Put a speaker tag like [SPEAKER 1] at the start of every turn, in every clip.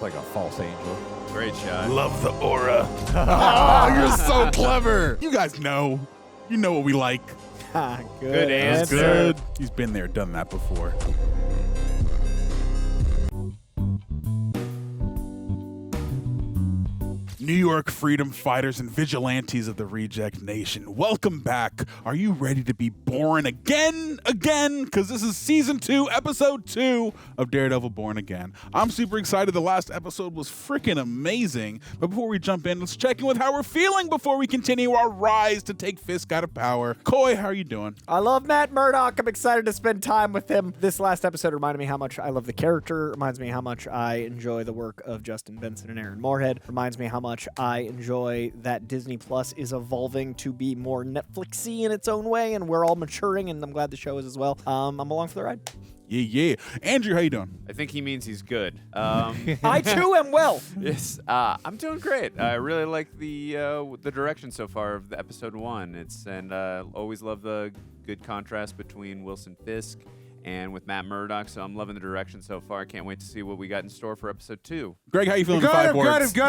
[SPEAKER 1] like a false angel.
[SPEAKER 2] Great shot.
[SPEAKER 3] Love the aura. Oh, you're so clever. You guys know. You know what we like.
[SPEAKER 2] Good answer.
[SPEAKER 3] Good. He's been there, done that before. New York freedom fighters and vigilantes of the Reject Nation, welcome back. Are you ready to be born again? Because this is Season 2, Episode 2 of Daredevil Born Again. I'm super excited. The last episode was freaking amazing. But before we jump in, let's check in with how we're feeling before we continue our rise to take Fisk out of power. Coy, how are you doing?
[SPEAKER 4] I love Matt Murdock. I'm excited to spend time with him. This last episode reminded me how much I love the character. Reminds me how much I enjoy the work of Justin Benson and Aaron Moorhead. Reminds me how much I enjoy that Disney Plus is evolving to be more Netflixy in its own way, and we're all maturing, and I'm glad the show is as well. I'm along for the ride.
[SPEAKER 3] Yeah. Andrew, how you doing?
[SPEAKER 2] I think he means he's good.
[SPEAKER 4] I too am well.
[SPEAKER 2] Yes, I'm doing great. I really like the direction so far of the episode 1. Always love the good contrast between Wilson Fisk and with Matt Murdock, so I'm loving the direction so far. I can't wait to see what we got in store for episode 2.
[SPEAKER 3] Greg, how you feeling? Got it.
[SPEAKER 1] Let's go!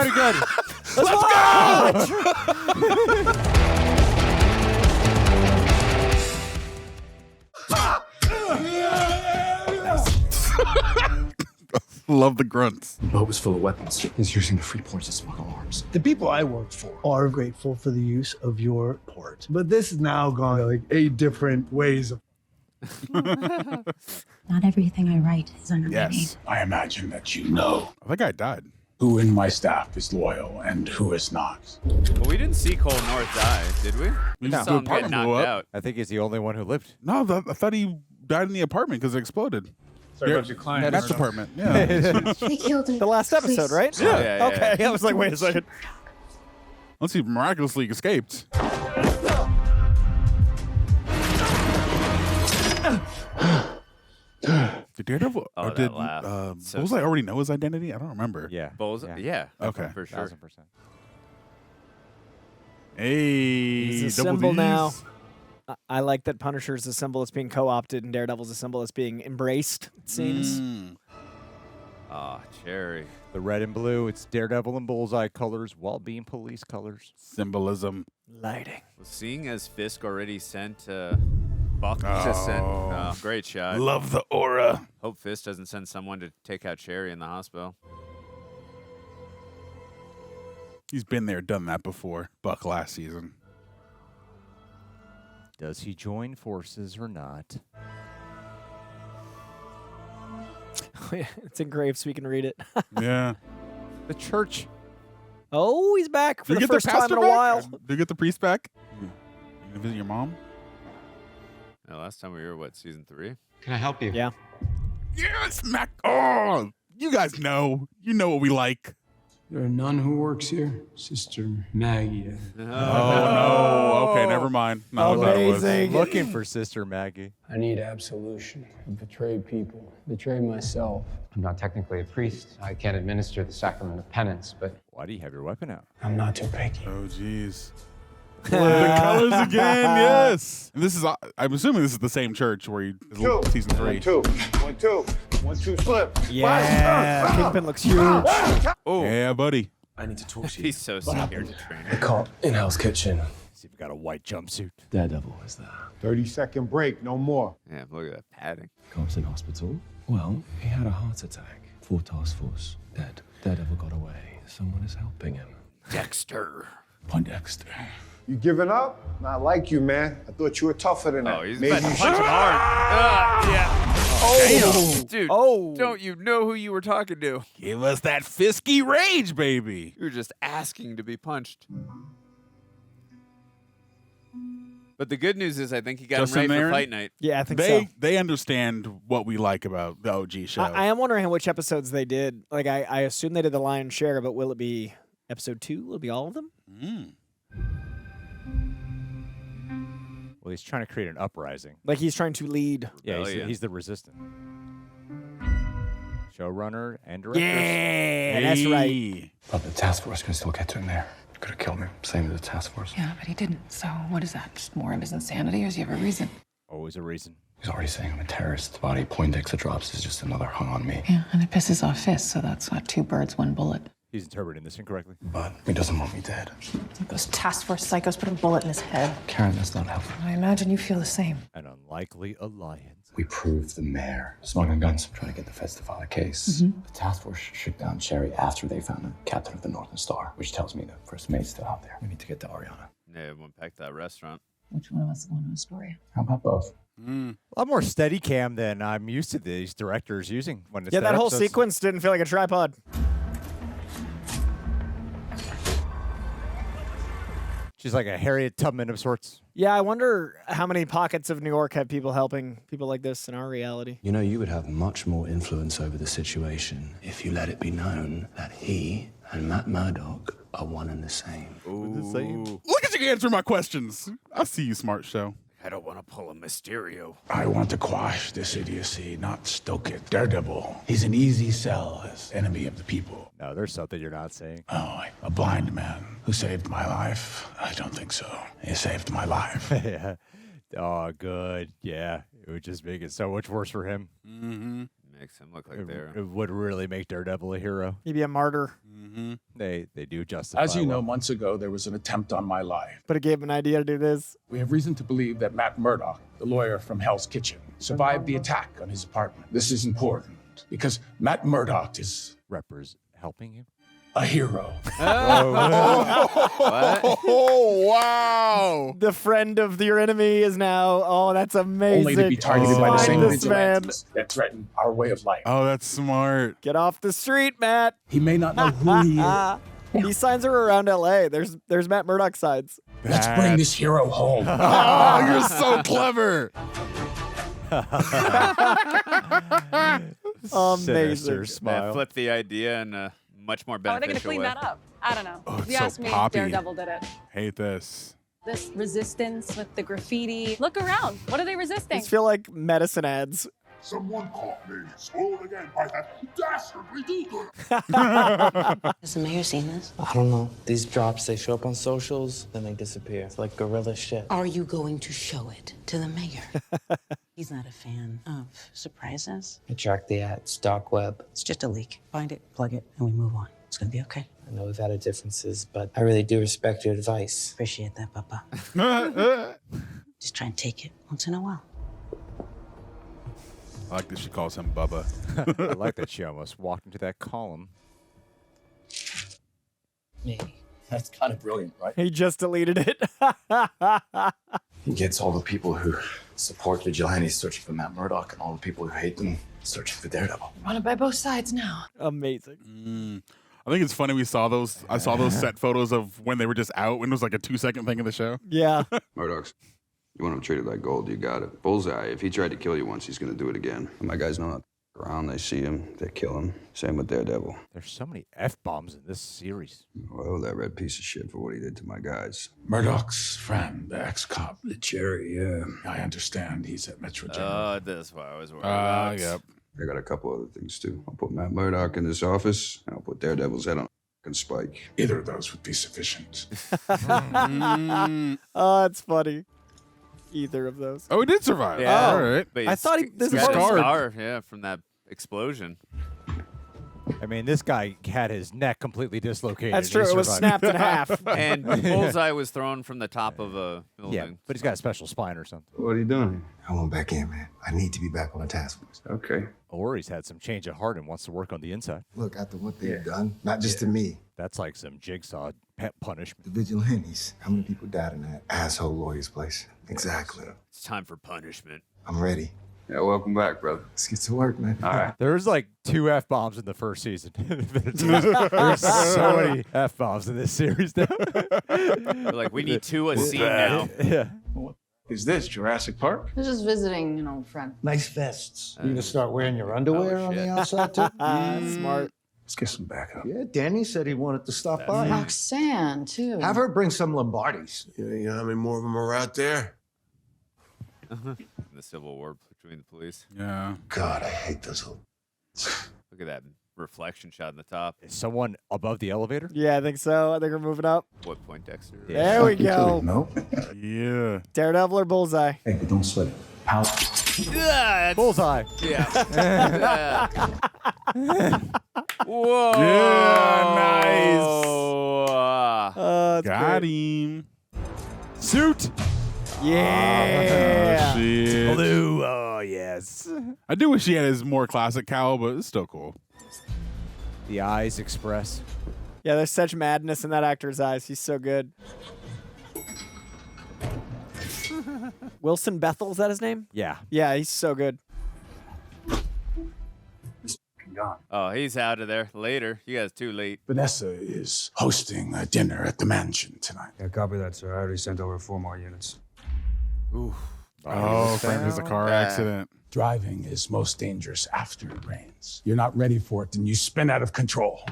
[SPEAKER 3] Love the grunts.
[SPEAKER 5] The boat was full of weapons. He's using the free ports to smuggle arms.
[SPEAKER 6] The people I work for are grateful for the use of your port. But this is now gone like 8 different ways of.
[SPEAKER 7] Not everything I write is under my name.
[SPEAKER 3] Yes.
[SPEAKER 8] I imagine that you know
[SPEAKER 3] I think I died.
[SPEAKER 8] who in my staff is loyal and who is not.
[SPEAKER 2] Well, we didn't see Cole North die, did we? We
[SPEAKER 3] No.
[SPEAKER 2] just saw him
[SPEAKER 3] The
[SPEAKER 2] get
[SPEAKER 3] apartment
[SPEAKER 2] knocked
[SPEAKER 3] blew up.
[SPEAKER 2] out.
[SPEAKER 1] I think he's the only one who lived.
[SPEAKER 3] No, I thought he died in the apartment because it exploded.
[SPEAKER 5] Sorry about your client.
[SPEAKER 3] That's department. Yeah.
[SPEAKER 7] They killed him.
[SPEAKER 4] The last episode, right?
[SPEAKER 2] Yeah.
[SPEAKER 4] Okay, I was like, wait a second.
[SPEAKER 3] Unless he miraculously escaped. Did Daredevil?
[SPEAKER 2] Oh,
[SPEAKER 3] or
[SPEAKER 2] that
[SPEAKER 3] did
[SPEAKER 2] laugh. So
[SPEAKER 3] Bullseye already know his identity? I don't remember.
[SPEAKER 1] Yeah.
[SPEAKER 2] Bullseye? Yeah.
[SPEAKER 3] Okay.
[SPEAKER 2] For sure.
[SPEAKER 1] 1000%.
[SPEAKER 3] Hey,
[SPEAKER 4] He's a
[SPEAKER 3] double
[SPEAKER 4] symbol
[SPEAKER 3] Ds.
[SPEAKER 4] now. I like that Punisher's a symbol that's being co-opted and Daredevil's a symbol that's being embraced, it seems.
[SPEAKER 2] Ah, Cherry.
[SPEAKER 1] The red and blue, it's Daredevil and Bullseye colors while being police colors.
[SPEAKER 3] Symbolism.
[SPEAKER 4] Lighting.
[SPEAKER 2] Well, seeing as Fisk already sent Buck just sent great shot.
[SPEAKER 3] Love the aura.
[SPEAKER 2] Hope Fisk doesn't send someone to take out Cherry in the hospital.
[SPEAKER 3] He's been there, done that before. Buck last season.
[SPEAKER 1] Does he join forces or not?
[SPEAKER 4] It's engraved so we can read it.
[SPEAKER 3] Yeah.
[SPEAKER 1] The church.
[SPEAKER 4] Oh, he's back for
[SPEAKER 3] Did
[SPEAKER 4] the
[SPEAKER 3] you get
[SPEAKER 4] first
[SPEAKER 3] the
[SPEAKER 4] time
[SPEAKER 3] pastor
[SPEAKER 4] in a
[SPEAKER 3] back?
[SPEAKER 4] while.
[SPEAKER 3] Did you get the priest back? You gonna visit your mom?
[SPEAKER 2] No, last time we were, season 3?
[SPEAKER 5] Can I help you?
[SPEAKER 4] Yeah.
[SPEAKER 3] Yes, Mac. Oh, you guys know. You know what we like.
[SPEAKER 9] There a nun who works here, Sister Maggie.
[SPEAKER 3] Oh, no. Okay, never mind. No, I thought it was.
[SPEAKER 4] Amazing.
[SPEAKER 1] Looking for Sister Maggie.
[SPEAKER 9] I need absolution. I betrayed people, betrayed myself.
[SPEAKER 5] I'm not technically a priest. I can't administer the sacrament of penance, but
[SPEAKER 1] Why do you have your weapon out?
[SPEAKER 9] I'm not too picky.
[SPEAKER 3] Oh, jeez. The colors again, yes. And this is, I'm assuming this is the same church where you, season 3.
[SPEAKER 6] 1, 2. 1, 2, slip.
[SPEAKER 4] Yeah. Kingpin looks huge.
[SPEAKER 2] Oh,
[SPEAKER 3] Yeah, buddy.
[SPEAKER 9] I need to talk to you.
[SPEAKER 2] he's so scared to train.
[SPEAKER 9] I caught in Hell's Kitchen.
[SPEAKER 1] See if you got a white jumpsuit.
[SPEAKER 9] Daredevil is there.
[SPEAKER 6] 30-second break, no more.
[SPEAKER 2] Yeah, look at that padding.
[SPEAKER 9] Cops in hospital. Well, he had a heart attack. 4 task force. Dead. Daredevil got away. Someone is helping him.
[SPEAKER 2] Dexter.
[SPEAKER 9] Poindexter.
[SPEAKER 6] You giving up? Not like you, man. I thought you were tougher than that.
[SPEAKER 2] Oh, he's
[SPEAKER 6] Maybe
[SPEAKER 2] about to
[SPEAKER 6] you
[SPEAKER 2] punch
[SPEAKER 6] should.
[SPEAKER 2] him hard. Yeah.
[SPEAKER 4] Oh.
[SPEAKER 2] Dude,
[SPEAKER 4] Oh.
[SPEAKER 2] don't you know who you were talking to?
[SPEAKER 3] Give us that Fisky rage, baby.
[SPEAKER 2] You were just asking to be punched. But the good news is I think he got
[SPEAKER 3] Justin
[SPEAKER 2] him right
[SPEAKER 3] Aaron?
[SPEAKER 2] for fight night.
[SPEAKER 4] Yeah, I think so.
[SPEAKER 3] They understand what we like about the OG show.
[SPEAKER 4] I am wondering which episodes they did. Like, I assume they did the lion's share, but will it be episode 2? Will it be all of them?
[SPEAKER 1] Well, he's trying to create an uprising.
[SPEAKER 4] Like, he's trying to lead.
[SPEAKER 1] Yeah,
[SPEAKER 2] Rebellion.
[SPEAKER 1] he's the resistant. Showrunner and director.
[SPEAKER 4] Yeah, that's right.
[SPEAKER 3] Hey.
[SPEAKER 9] But the task force can still get to him there. Could have killed me. Same as the task force.
[SPEAKER 10] Yeah, but he didn't. So what is that? Just more of his insanity, or does he have a reason?
[SPEAKER 1] Always a reason.
[SPEAKER 9] He's already saying I'm a terrorist. The body Poindexter drops is just another hung on me.
[SPEAKER 10] Yeah, and it pisses off Fisk, so that's not 2 birds, 1 bullet.
[SPEAKER 1] He's interpreting this incorrectly.
[SPEAKER 9] But he doesn't want me dead.
[SPEAKER 10] Those task force psychos put a bullet in his head.
[SPEAKER 9] Karen, that's not helpful.
[SPEAKER 10] I imagine you feel the same.
[SPEAKER 1] An unlikely alliance.
[SPEAKER 9] We proved the mayor smuggling guns, trying to get the feds to file a case. The task force shook down Sherry after they found the captain of the Northern Star, which tells me the first mate's still out there. We need to get to Ariana.
[SPEAKER 2] Yeah, went back to that restaurant.
[SPEAKER 10] Which one of us is the one with Astoria?
[SPEAKER 9] How about both?
[SPEAKER 1] A lot more steady cam than I'm used to these directors using when it's
[SPEAKER 4] Yeah, that whole
[SPEAKER 1] episodes.
[SPEAKER 4] sequence didn't feel like a tripod.
[SPEAKER 1] She's like a Harriet Tubman of sorts.
[SPEAKER 4] Yeah, I wonder how many pockets of New York have people helping people like this in our reality.
[SPEAKER 9] You know, you would have much more influence over the situation if you let it be known that he and Matt Murdock are one and the same.
[SPEAKER 3] Look at you answer my questions. I see you, smart show.
[SPEAKER 2] I don't want to pull a Mysterio.
[SPEAKER 8] I want to quash this idiocy, not stoke it. Daredevil, he's an easy sell as enemy of the people.
[SPEAKER 1] No, there's something you're not saying.
[SPEAKER 8] Oh, a blind man who saved my life? I don't think so. He saved my life.
[SPEAKER 1] Yeah. Oh, good. Yeah. It would just make it so much worse for him.
[SPEAKER 2] Makes him look like they're...
[SPEAKER 1] It would really make Daredevil a hero.
[SPEAKER 4] He'd be a martyr,
[SPEAKER 1] They do justify.
[SPEAKER 8] As you know,
[SPEAKER 1] well.
[SPEAKER 8] months ago, there was an attempt on my life.
[SPEAKER 4] but it gave him an idea to do this.
[SPEAKER 8] We have reason to believe that Matt Murdock, the lawyer from Hell's Kitchen, survived the attack on his apartment. This is important because Matt Murdock is
[SPEAKER 1] Reppers helping you.
[SPEAKER 8] a hero.
[SPEAKER 3] Oh, wow.
[SPEAKER 4] The friend of your enemy is now. Oh, that's amazing.
[SPEAKER 8] Only to be targeted by the
[SPEAKER 4] Find
[SPEAKER 8] same
[SPEAKER 4] this man.
[SPEAKER 8] vigilantes that threaten our way of life.
[SPEAKER 3] Oh, that's smart.
[SPEAKER 4] Get off the street, Matt.
[SPEAKER 8] He may not know who he is.
[SPEAKER 4] He signs her around LA. There's Matt Murdock signs.
[SPEAKER 8] Let's bring this hero home.
[SPEAKER 3] Oh, you're so clever.
[SPEAKER 1] Sinister
[SPEAKER 4] Amazing.
[SPEAKER 1] smile.
[SPEAKER 2] Flip the idea in a much more
[SPEAKER 11] How are they
[SPEAKER 2] beneficial
[SPEAKER 11] going to clean
[SPEAKER 2] way.
[SPEAKER 11] that up? I don't know.
[SPEAKER 3] Oh,
[SPEAKER 11] If
[SPEAKER 3] it's
[SPEAKER 11] you
[SPEAKER 3] so
[SPEAKER 11] ask me,
[SPEAKER 3] poppy.
[SPEAKER 11] Daredevil did it.
[SPEAKER 3] Hate this.
[SPEAKER 11] This resistance with the graffiti. Look around. What are they resisting?
[SPEAKER 4] These feel like medicine ads.
[SPEAKER 8] Someone caught me. Spoiled again by that dastardly do-gooder.
[SPEAKER 10] Has the mayor seen this?
[SPEAKER 12] I don't know. These drops, they show up on socials, then they disappear. It's like guerrilla shit.
[SPEAKER 10] Are you going to show it to the mayor? He's not a fan of surprises.
[SPEAKER 12] I track the ads, dark web.
[SPEAKER 10] It's just a leak. Find it, plug it, and we move on. It's gonna be okay.
[SPEAKER 12] I know we've had our differences, but I really do respect your advice.
[SPEAKER 10] Appreciate that, Papa. Just try and take it once in a while.
[SPEAKER 3] I like that she calls him Bubba.
[SPEAKER 1] I like that she almost walked into that column.
[SPEAKER 12] Me.
[SPEAKER 8] That's kind of brilliant, right?
[SPEAKER 4] He just deleted it.
[SPEAKER 9] He gets all the people who support vigilantes searching for Matt Murdock and all the people who hate them searching for Daredevil.
[SPEAKER 10] Run it by both sides now.
[SPEAKER 4] Amazing.
[SPEAKER 3] I think it's funny we saw those. I saw those set photos of when they were just out, when it was like a 2-second thing of the show.
[SPEAKER 4] Yeah.
[SPEAKER 13] Murdock's. You want him treated like gold, you got it. Bullseye, if he tried to kill you once, he's gonna do it again. My guys know not around, they see him, they kill him. Same with Daredevil.
[SPEAKER 1] There's so many F-bombs in this series.
[SPEAKER 13] Well, that red piece of shit for what he did to my guys.
[SPEAKER 8] Murdock's friend, the ex-cop, the Jerry, yeah. I understand he's at Metro General.
[SPEAKER 2] Oh, that's what I was worried about.
[SPEAKER 3] Yep.
[SPEAKER 13] I got a couple other things too. I'll put Matt Murdock in this office, and I'll put Daredevil's head on a spike.
[SPEAKER 8] Either of those would be sufficient.
[SPEAKER 4] Oh, it's funny. Either of those.
[SPEAKER 3] Oh, he did survive.
[SPEAKER 2] Yeah.
[SPEAKER 3] All right.
[SPEAKER 2] But
[SPEAKER 4] I
[SPEAKER 2] he's-
[SPEAKER 4] thought this
[SPEAKER 2] he's got a
[SPEAKER 3] scarred.
[SPEAKER 2] scar, yeah, from that explosion.
[SPEAKER 1] I mean, this guy had his neck completely dislocated.
[SPEAKER 4] That's
[SPEAKER 1] and
[SPEAKER 4] true.
[SPEAKER 1] he
[SPEAKER 4] It was
[SPEAKER 1] survived.
[SPEAKER 4] snapped in half.
[SPEAKER 2] And Bullseye was thrown from the top of a building.
[SPEAKER 1] Yeah, but he's got a special spine or something.
[SPEAKER 13] What are you doing
[SPEAKER 9] I want back in, man. I need to be back on the task force.
[SPEAKER 13] here? Okay.
[SPEAKER 1] Or he's had some change of heart and wants to work on the inside.
[SPEAKER 9] Look, after what they've done, not just to me,
[SPEAKER 1] That's like some jigsaw pet punishment.
[SPEAKER 9] the vigilantes. How many people died in that asshole lawyer's place? Exactly.
[SPEAKER 2] It's time for punishment.
[SPEAKER 9] I'm ready.
[SPEAKER 13] Yeah, welcome back, brother.
[SPEAKER 9] Let's get to work, man.
[SPEAKER 13] All right.
[SPEAKER 1] There's like 2 F-bombs in the first season. There's so many F-bombs in this series now.
[SPEAKER 2] We're like, we need 2 a scene now.
[SPEAKER 1] Yeah.
[SPEAKER 8] Is this Jurassic Park?
[SPEAKER 10] I was just visiting an old friend.
[SPEAKER 6] Nice vests. You gonna start wearing your underwear on the
[SPEAKER 2] shit.
[SPEAKER 6] outside too?
[SPEAKER 4] Smart.
[SPEAKER 8] Let's get some backup.
[SPEAKER 6] Yeah, Danny said he wanted to stop by.
[SPEAKER 10] Roxanne, too.
[SPEAKER 6] Have her bring some Lombardis.
[SPEAKER 9] You know how many more of them are out there?
[SPEAKER 2] The civil war between the police.
[SPEAKER 3] Yeah.
[SPEAKER 9] God, I hate those whole...
[SPEAKER 2] Look at that reflection shot in the top.
[SPEAKER 1] Is someone above the elevator?
[SPEAKER 4] Yeah, I think so. I think we're moving up.
[SPEAKER 2] What Poindexter?
[SPEAKER 4] There we go.
[SPEAKER 8] No.
[SPEAKER 3] Yeah.
[SPEAKER 4] Daredevil or Bullseye?
[SPEAKER 8] Hey, but don't sweat it.
[SPEAKER 9] How?
[SPEAKER 1] Bullseye.
[SPEAKER 2] Yeah.
[SPEAKER 3] Whoa. Yeah, nice. Got
[SPEAKER 4] great.
[SPEAKER 3] him.
[SPEAKER 1] Suit.
[SPEAKER 4] Yeah.
[SPEAKER 3] Oh, shit.
[SPEAKER 1] Blue. Oh, yes.
[SPEAKER 3] I do wish he had his more classic cowl, but it's still cool.
[SPEAKER 1] The eyes express.
[SPEAKER 4] Yeah, there's such madness in that actor's eyes. He's so good. Wilson Bethel, is that his name?
[SPEAKER 1] Yeah.
[SPEAKER 4] Yeah, he's so good.
[SPEAKER 2] Oh, he's out of there. Later. You guys too late.
[SPEAKER 8] Vanessa is hosting a dinner at the mansion tonight.
[SPEAKER 14] Yeah, copy that, sir. I already sent over 4 more units.
[SPEAKER 1] Ooh.
[SPEAKER 3] Oh, framed as a car accident.
[SPEAKER 8] Driving is most dangerous after it rains. You're not ready for it, and you spin out of control.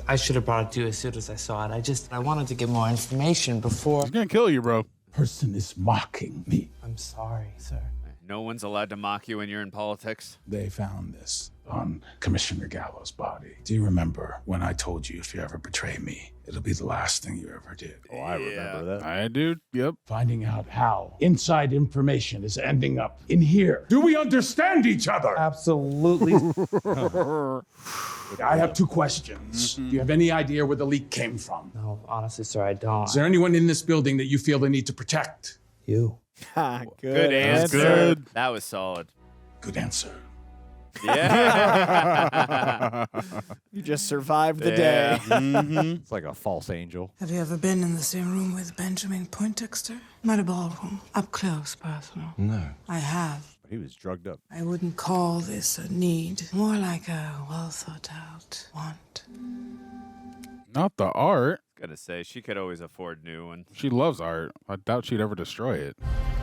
[SPEAKER 12] I should have brought it to you as soon as I saw it. I wanted to get more information before.
[SPEAKER 3] He's gonna kill you, bro.
[SPEAKER 8] Person is mocking me.
[SPEAKER 12] I'm sorry, sir.
[SPEAKER 2] No one's allowed to mock you when you're in politics.
[SPEAKER 8] They found this on Commissioner Gallo's body. Do you remember when I told you if you ever betray me, it'll be the last thing you ever did?
[SPEAKER 1] Oh, I remember that.
[SPEAKER 3] I do. Yep.
[SPEAKER 8] Finding out how inside information is ending up in here. Do we understand each other?
[SPEAKER 12] Absolutely.
[SPEAKER 8] I have 2 questions. Do you have any idea where the leak came from?
[SPEAKER 12] No, honestly, sir, I don't.
[SPEAKER 8] Is there anyone in this building that you feel the need to protect?
[SPEAKER 12] You.
[SPEAKER 4] Good answer.
[SPEAKER 3] Good.
[SPEAKER 2] That was solid.
[SPEAKER 8] Good answer.
[SPEAKER 2] Yeah.
[SPEAKER 4] You just survived the day.
[SPEAKER 1] It's like a false angel.
[SPEAKER 10] Have you ever been in the same room with Benjamin Poindexter? Not a ballroom. Up close, personal.
[SPEAKER 9] No.
[SPEAKER 10] I have.
[SPEAKER 1] He was drugged up.
[SPEAKER 10] I wouldn't call this a need. More like a well-thought-out want.
[SPEAKER 3] Not the art.
[SPEAKER 2] Gotta say, she could always afford new ones.
[SPEAKER 3] She loves art. I doubt she'd ever destroy it.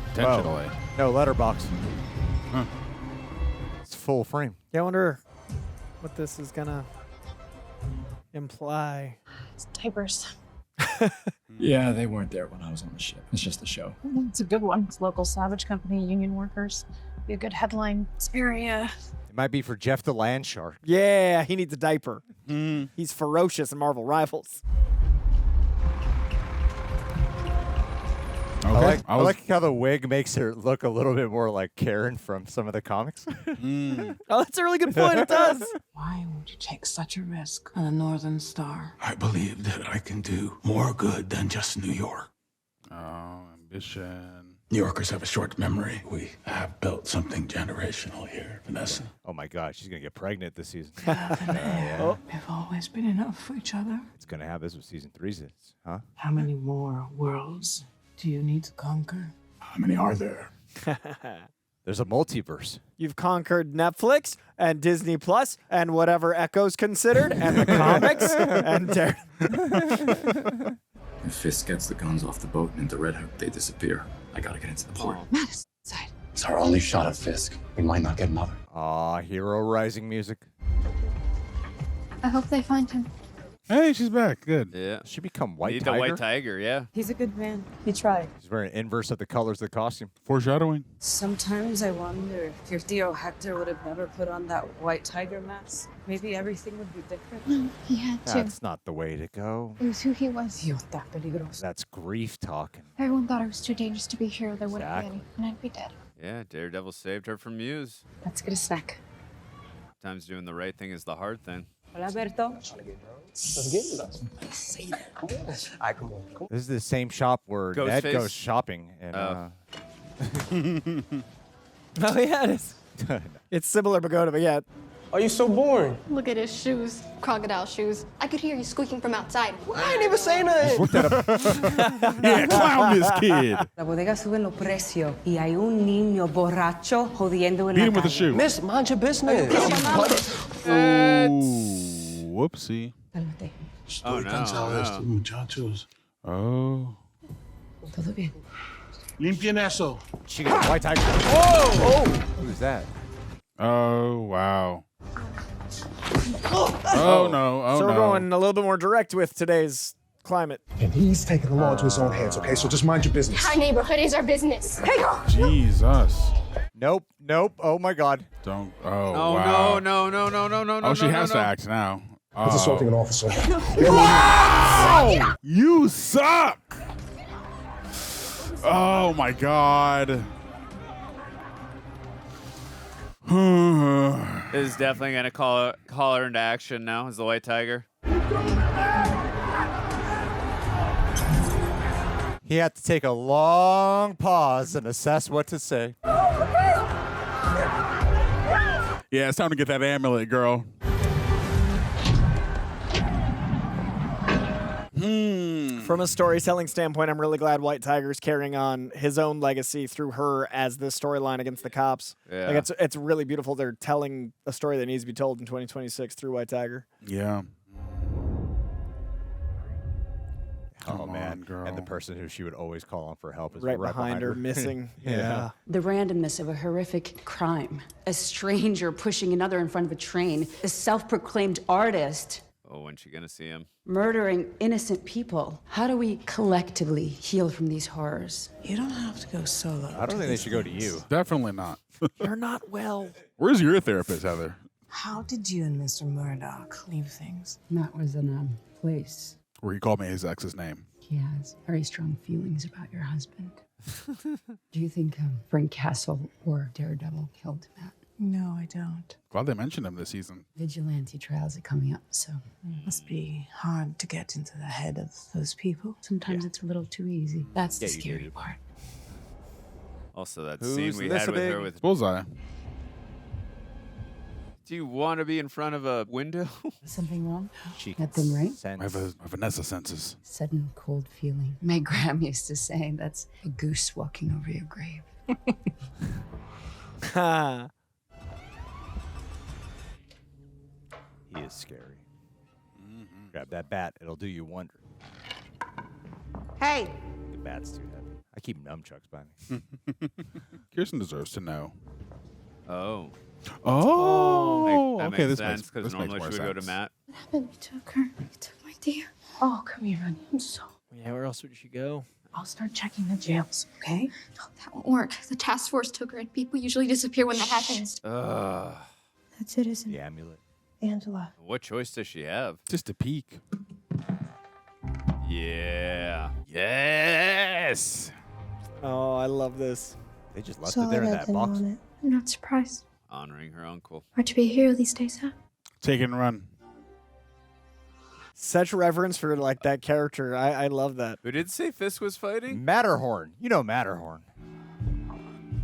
[SPEAKER 3] Intentionally.
[SPEAKER 1] No, letterbox.
[SPEAKER 3] Huh.
[SPEAKER 1] It's full frame.
[SPEAKER 4] Yeah, I wonder what this is gonna imply.
[SPEAKER 11] It's diapers.
[SPEAKER 9] Yeah, they weren't there when I was on the ship. It's just a show.
[SPEAKER 11] It's a good one. It's local salvage company, union workers. Be a good headline. Area.
[SPEAKER 1] It might be for Jeff the Land Shark.
[SPEAKER 4] Yeah, he needs a diaper. He's ferocious in Marvel Rivals.
[SPEAKER 3] Okay.
[SPEAKER 1] I like how the wig makes her look a little bit more like Karen from some of the comics.
[SPEAKER 4] Oh, that's a really good point. It does.
[SPEAKER 10] Why would you take such a risk on a Northern Star?
[SPEAKER 8] I believe that I can do more good than just New York.
[SPEAKER 3] Oh, ambition.
[SPEAKER 8] New Yorkers have a short memory. We have built something generational here, Vanessa.
[SPEAKER 1] Oh my God, she's gonna get pregnant this season.
[SPEAKER 10] Yeah. We've always been enough for each other.
[SPEAKER 1] It's gonna have this with season 3, huh?
[SPEAKER 10] How many more worlds do you need to conquer?
[SPEAKER 8] How many are there?
[SPEAKER 1] There's a multiverse.
[SPEAKER 4] You've conquered Netflix and Disney Plus and whatever Echo's considered and the comics and
[SPEAKER 9] If Fisk gets the guns off the boat and into Red Hook, they disappear. I gotta get into the port.
[SPEAKER 10] Menace, side.
[SPEAKER 9] It's our only shot at Fisk. We might not get another.
[SPEAKER 1] Aw, hero rising music.
[SPEAKER 7] I hope they find him.
[SPEAKER 3] Hey, she's back. Good.
[SPEAKER 2] Yeah.
[SPEAKER 1] She become White
[SPEAKER 2] Need
[SPEAKER 1] Tiger.
[SPEAKER 2] the White Tiger, yeah.
[SPEAKER 11] He's a good man. He tried.
[SPEAKER 1] She's wearing inverse of the colors of the costume.
[SPEAKER 3] Foreshadowing.
[SPEAKER 11] Sometimes I wonder if Theo Hector would have never put on that white tiger mask. Maybe everything would be different.
[SPEAKER 7] He had to.
[SPEAKER 1] That's not the way to go.
[SPEAKER 7] It was who he was.
[SPEAKER 11] Tío, está peligroso.
[SPEAKER 1] That's grief talking.
[SPEAKER 7] Everyone thought I was too dangerous to be here. There wouldn't
[SPEAKER 1] Exactly.
[SPEAKER 7] be any, and I'd be dead.
[SPEAKER 2] Yeah, Daredevil saved her from Muse.
[SPEAKER 11] Let's get a snack.
[SPEAKER 2] Sometimes doing the right thing is the hard thing.
[SPEAKER 11] Hola, Berto.
[SPEAKER 1] This is the same shop where Ned
[SPEAKER 2] Ghostface?
[SPEAKER 1] goes shopping. And,
[SPEAKER 4] Oh, yeah, it is. It's similar pagoda, but yeah.
[SPEAKER 12] Are you so boring?
[SPEAKER 7] Look at his shoes. Crocodile shoes. I could hear you squeaking from outside.
[SPEAKER 12] I ain't even saying nothing.
[SPEAKER 3] Yeah, clown this kid.
[SPEAKER 11] La bodega suben los precios y hay un niño borracho jodiendo en
[SPEAKER 3] Beat
[SPEAKER 11] la
[SPEAKER 3] him with a
[SPEAKER 11] calle.
[SPEAKER 3] shoe.
[SPEAKER 12] Miss, mind your business.
[SPEAKER 3] Ooh, whoopsie.
[SPEAKER 11] Cálmate.
[SPEAKER 2] Oh, no.
[SPEAKER 8] Muchachos.
[SPEAKER 3] Oh.
[SPEAKER 11] Todo bien.
[SPEAKER 6] Limpien eso.
[SPEAKER 1] she got a White Tiger. Whoa! Who's that?
[SPEAKER 3] Oh, wow. Oh, no. Oh,
[SPEAKER 4] So we're
[SPEAKER 3] no.
[SPEAKER 4] going a little bit more direct with today's climate.
[SPEAKER 15] And he's taking the law into his own hands, okay? So just mind your business.
[SPEAKER 7] Our neighborhood is our business. Hey!
[SPEAKER 3] Jesus.
[SPEAKER 1] Nope. Oh my God.
[SPEAKER 3] Don't. Oh,
[SPEAKER 2] Oh,
[SPEAKER 3] wow.
[SPEAKER 2] no.
[SPEAKER 3] Oh, she has to act now.
[SPEAKER 15] He's assaulting an officer.
[SPEAKER 3] Wow! You suck! Oh my God.
[SPEAKER 2] This is definitely going to call her into action now as the White Tiger.
[SPEAKER 1] He had to take a long pause and assess what to say.
[SPEAKER 3] Yeah, it's time to get that amulet, girl.
[SPEAKER 4] From a storytelling standpoint, I'm really glad White Tiger's carrying on his own legacy through her as the storyline against the cops.
[SPEAKER 2] Yeah.
[SPEAKER 4] Like it's really beautiful. They're telling a story that needs to be told in 2026 through White Tiger.
[SPEAKER 3] Yeah.
[SPEAKER 1] Oh man, girl. And the person who she would always call on for help is
[SPEAKER 4] Right behind her, missing. Yeah.
[SPEAKER 16] The randomness of a horrific crime. A stranger pushing another in front of a train. A self-proclaimed artist
[SPEAKER 2] Oh, when's she going to see him?
[SPEAKER 16] murdering innocent people. How do we collectively heal from these horrors?
[SPEAKER 10] You don't have to go solo.
[SPEAKER 1] I don't think they should go to you.
[SPEAKER 3] Definitely not.
[SPEAKER 4] You're not well.
[SPEAKER 3] Where's your therapist, Heather?
[SPEAKER 10] How did you and Mr. Murdock leave things?
[SPEAKER 16] Matt was in a place.
[SPEAKER 3] Where he called me his ex's name.
[SPEAKER 16] He has very strong feelings about your husband. Do you think Frank Castle or Daredevil killed Matt?
[SPEAKER 10] No, I don't.
[SPEAKER 3] Glad they mentioned him this season.
[SPEAKER 16] Vigilante trials are coming up, so
[SPEAKER 10] It must be hard to get into the head of those people.
[SPEAKER 16] sometimes it's a little too easy. That's the
[SPEAKER 1] Yeah, you
[SPEAKER 16] scary
[SPEAKER 1] did.
[SPEAKER 16] part.
[SPEAKER 2] Also, that
[SPEAKER 1] Who's
[SPEAKER 2] scene we had with
[SPEAKER 1] listening?
[SPEAKER 2] her with...
[SPEAKER 3] Bullseye.
[SPEAKER 2] Do you want to be in front of a window?
[SPEAKER 16] Something wrong?
[SPEAKER 1] She
[SPEAKER 16] Nothing, right?
[SPEAKER 3] I have a Vanessa senses.
[SPEAKER 16] Sudden cold feeling. My gram used to say that's a goose walking over your grave.
[SPEAKER 1] He is scary. Grab that bat; it'll do you wonder.
[SPEAKER 17] Hey!
[SPEAKER 1] The bat's too heavy. I keep nunchucks by me.
[SPEAKER 3] Kirsten deserves to know.
[SPEAKER 2] Oh.
[SPEAKER 3] Oh,
[SPEAKER 2] That
[SPEAKER 3] okay.
[SPEAKER 2] makes
[SPEAKER 3] This
[SPEAKER 2] sense
[SPEAKER 3] makes
[SPEAKER 2] because normally she would go to Matt.
[SPEAKER 7] What happened? You took her. You took my dear.
[SPEAKER 10] Oh, come here, honey. I'm so.
[SPEAKER 4] Yeah, where else would she go?
[SPEAKER 10] I'll start checking the jails, okay?
[SPEAKER 7] No, that won't work. The task force took her, and people usually disappear when that happens.
[SPEAKER 2] Ugh.
[SPEAKER 17] That's it, isn't
[SPEAKER 1] The
[SPEAKER 17] it?
[SPEAKER 1] amulet.
[SPEAKER 17] Angela.
[SPEAKER 2] What choice does she have?
[SPEAKER 3] Just a peek.
[SPEAKER 2] Yeah. Yes.
[SPEAKER 4] Oh, I love this.
[SPEAKER 1] They just left
[SPEAKER 17] Saw
[SPEAKER 1] it there in that
[SPEAKER 17] everything
[SPEAKER 1] box.
[SPEAKER 17] on it.
[SPEAKER 7] I'm not surprised.
[SPEAKER 2] Honoring her uncle.
[SPEAKER 7] Hard to be a hero these days, huh?
[SPEAKER 3] Take it and run.
[SPEAKER 4] Such reverence for like that character. I love that.
[SPEAKER 2] Who did say Fisk was fighting?
[SPEAKER 1] Matterhorn. You know Matterhorn.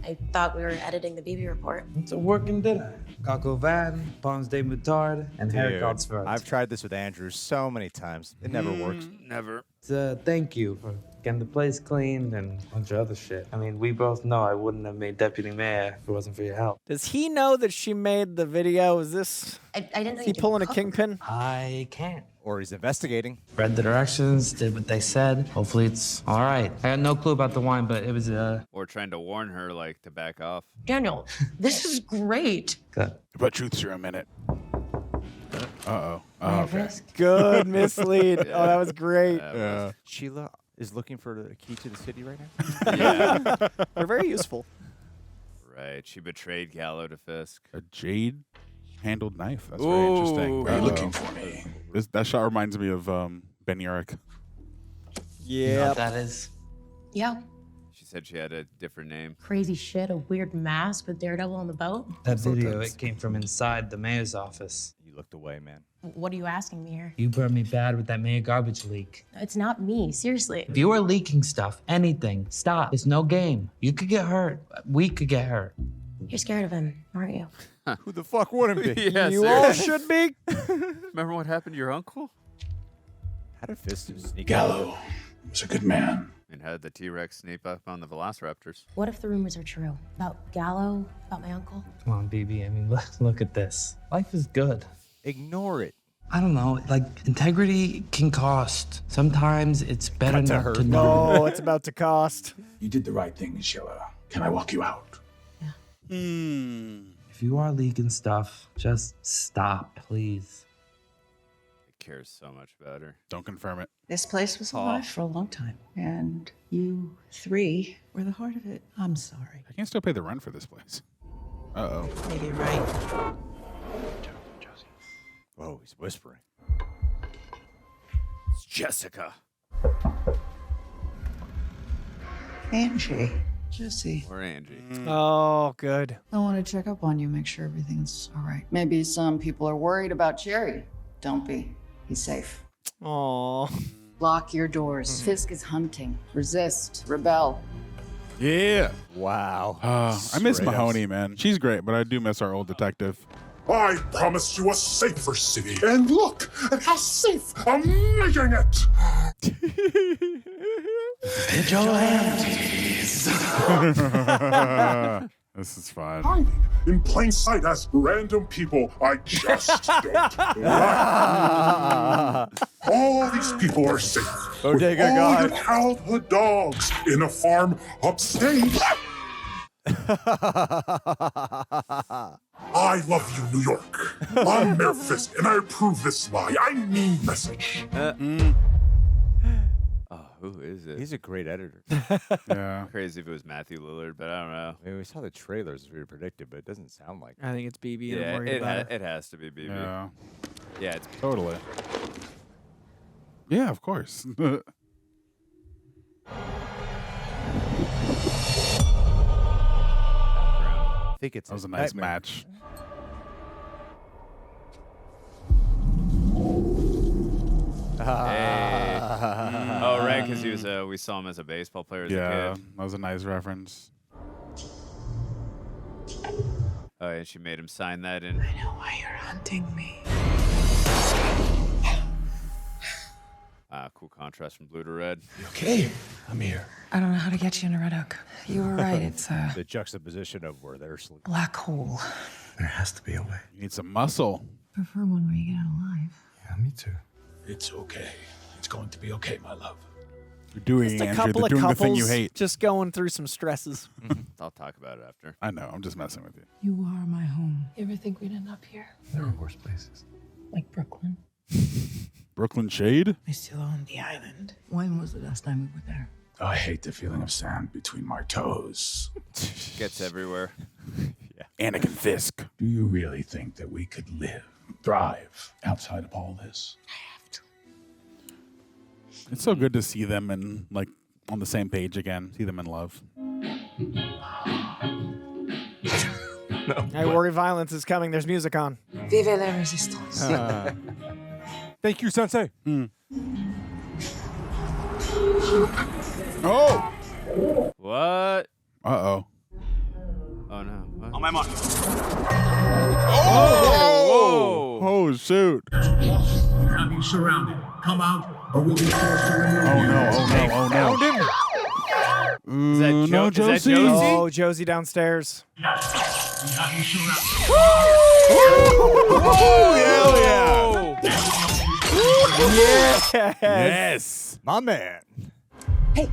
[SPEAKER 17] I thought we were editing the BB report.
[SPEAKER 12] It's a working dinner. Coq au vin, pommes de moutarde, and
[SPEAKER 1] Dude,
[SPEAKER 12] haricot vert.
[SPEAKER 1] I've tried this with Andrew so many times. It never works.
[SPEAKER 2] Never.
[SPEAKER 12] Thank you for getting the place cleaned and a bunch of other shit. I mean, we both know I wouldn't have made deputy mayor if it wasn't for your help.
[SPEAKER 4] Does he know that she made the video? Is this?
[SPEAKER 17] I didn't know
[SPEAKER 4] Is he pulling a Kingpin?
[SPEAKER 12] I can't.
[SPEAKER 1] Or he's investigating.
[SPEAKER 12] Read the directions, did what they said. Hopefully it's all right. I had no clue about the wine, but it was
[SPEAKER 2] Or trying to warn her, like, to back off.
[SPEAKER 17] Daniel, this is great.
[SPEAKER 12] good.
[SPEAKER 3] About truth serum in it. Uh-oh. Oh, okay.
[SPEAKER 4] Good mislead. Oh, that was great.
[SPEAKER 1] Sheila is looking for the key to the city right now.
[SPEAKER 2] Yeah.
[SPEAKER 4] They're very useful.
[SPEAKER 2] Right. She betrayed Gallo to Fisk.
[SPEAKER 3] A jade handled knife. That's very interesting.
[SPEAKER 8] Are you looking for me?
[SPEAKER 3] That shot reminds me of Ben Urich.
[SPEAKER 12] You know
[SPEAKER 4] Yeah.
[SPEAKER 12] what that is?
[SPEAKER 17] Yeah.
[SPEAKER 2] She said she had a different name.
[SPEAKER 17] Crazy shit, a weird mask with Daredevil on the boat.
[SPEAKER 12] That video, it came from inside the mayor's office.
[SPEAKER 1] You looked away, man.
[SPEAKER 17] What are you asking me here?
[SPEAKER 12] You burned me bad with that mayor garbage leak.
[SPEAKER 17] It's not me, seriously.
[SPEAKER 12] If you are leaking stuff, anything, stop. It's no game. You could get hurt. We could get hurt.
[SPEAKER 17] You're scared of him, aren't you?
[SPEAKER 1] Who the fuck wouldn't be?
[SPEAKER 2] Yeah,
[SPEAKER 4] You all
[SPEAKER 2] seriously.
[SPEAKER 4] should be.
[SPEAKER 2] Remember what happened to your uncle?
[SPEAKER 1] How did Fisk sneak
[SPEAKER 8] Gallo was a good man.
[SPEAKER 2] And how did the T-Rex sneak up on the Velociraptors?
[SPEAKER 17] What if the rumors are true? About Gallo? About my uncle?
[SPEAKER 12] Come on, BB. I mean, look at this. Life is good.
[SPEAKER 1] Ignore it.
[SPEAKER 12] I don't know. Like, integrity can cost. Sometimes it's better
[SPEAKER 1] Cut to
[SPEAKER 12] not
[SPEAKER 1] her.
[SPEAKER 12] to know.
[SPEAKER 4] Oh, it's about to cost.
[SPEAKER 8] You did the right thing, Sheila. Can I walk you out?
[SPEAKER 12] If you are leaking stuff, just stop, please.
[SPEAKER 2] He cares so much about her.
[SPEAKER 3] Don't confirm it.
[SPEAKER 10] This place was alive for a long time, and you three were the heart of it. I'm sorry.
[SPEAKER 3] I can't still pay the rent for this place. Uh-oh.
[SPEAKER 10] Maybe right.
[SPEAKER 1] Whoa, he's whispering.
[SPEAKER 2] It's Jessica.
[SPEAKER 16] Angie. Jesse.
[SPEAKER 2] Or Angie.
[SPEAKER 4] Oh, good.
[SPEAKER 16] I want to check up on you, make sure everything's all right. Maybe some people are worried about Jerry. Don't be. He's safe.
[SPEAKER 4] Aww.
[SPEAKER 16] Lock your doors. Fisk is hunting. Resist. Rebel.
[SPEAKER 3] Yeah.
[SPEAKER 1] Wow.
[SPEAKER 3] I miss Mahoney, man. She's great, but I do miss our old detective.
[SPEAKER 15] I promised you a safer city, and look at how safe I'm making it.
[SPEAKER 3] Vigilantes. This is fun.
[SPEAKER 15] Hiding in plain sight as random people I just don't like. All these people are safe.
[SPEAKER 1] Bodega
[SPEAKER 15] with all
[SPEAKER 1] guy.
[SPEAKER 15] your childhood dogs in a farm upstate. I love you, New York. I'm Mayor Fisk, and I approve this lie. I mean message.
[SPEAKER 2] Oh, who is it?
[SPEAKER 1] He's a great editor.
[SPEAKER 3] Yeah.
[SPEAKER 2] Crazy if it was Matthew Lillard, but I don't know.
[SPEAKER 1] I mean, we saw the trailers as we predicted, but it doesn't sound like
[SPEAKER 4] I think it's BB.
[SPEAKER 2] Yeah,
[SPEAKER 4] I'm worried about it.
[SPEAKER 2] it has to be BB.
[SPEAKER 3] Yeah.
[SPEAKER 2] Yeah, it's
[SPEAKER 3] Totally. Yeah, of course.
[SPEAKER 1] I think it's
[SPEAKER 3] That was a nice
[SPEAKER 1] nightmare.
[SPEAKER 3] match.
[SPEAKER 2] Hey. Oh, right, because he was. We saw him as a baseball player as a
[SPEAKER 3] Yeah,
[SPEAKER 2] kid.
[SPEAKER 3] that was a nice reference.
[SPEAKER 2] Oh, and she made him sign that in.
[SPEAKER 10] I know why you're hunting me.
[SPEAKER 2] Cool contrast from blue to red.
[SPEAKER 15] Okay, I'm here.
[SPEAKER 10] I don't know how to get you into Red Oak. You were right. It's a
[SPEAKER 1] The juxtaposition of where they're sleeping.
[SPEAKER 10] black hole.
[SPEAKER 15] There has to be a way.
[SPEAKER 3] You need some muscle.
[SPEAKER 16] Prefer one where you get out alive.
[SPEAKER 15] Yeah, me too. It's okay. It's going to be okay, my love.
[SPEAKER 3] You're doing,
[SPEAKER 4] Just a
[SPEAKER 3] Andrew.
[SPEAKER 4] couple
[SPEAKER 3] They're
[SPEAKER 4] of
[SPEAKER 3] doing the
[SPEAKER 4] couples
[SPEAKER 3] thing you hate.
[SPEAKER 4] just going through some stresses.
[SPEAKER 2] I'll talk about it after.
[SPEAKER 3] I know. I'm just messing with you.
[SPEAKER 16] You are my home.
[SPEAKER 10] You ever think we'd end up here?
[SPEAKER 15] There are worse places.
[SPEAKER 10] Like Brooklyn?
[SPEAKER 3] Brooklyn Shade?
[SPEAKER 10] I still own the island. When was the last time we were there?
[SPEAKER 15] I hate the feeling of sand between my toes.
[SPEAKER 2] Gets everywhere.
[SPEAKER 3] Anakin Fisk.
[SPEAKER 15] Do you really think that we could live, thrive outside of all this?
[SPEAKER 3] It's so good to see them in like on the same page again. See them in love.
[SPEAKER 4] I worry violence is coming. There's music on.
[SPEAKER 10] Vive la resistance.
[SPEAKER 1] Thank you, Sensei.
[SPEAKER 3] Oh!
[SPEAKER 2] What?
[SPEAKER 3] Uh-oh.
[SPEAKER 2] Oh, no. What?
[SPEAKER 18] On my mark.
[SPEAKER 3] Oh! Oh, shoot.
[SPEAKER 18] Have you surrounded? Come out, or we'll be forced to remove you.
[SPEAKER 3] Oh, no. Oh, no. Oh, no.
[SPEAKER 2] Found him.
[SPEAKER 3] Is that
[SPEAKER 2] Jo- is that
[SPEAKER 3] Josie?
[SPEAKER 2] Josie?
[SPEAKER 4] Oh, Josie downstairs.
[SPEAKER 18] Yes, we have you surrounded.
[SPEAKER 3] Oh, hell yeah.
[SPEAKER 4] Yes.
[SPEAKER 3] Yes.
[SPEAKER 1] My man.
[SPEAKER 18] Hey.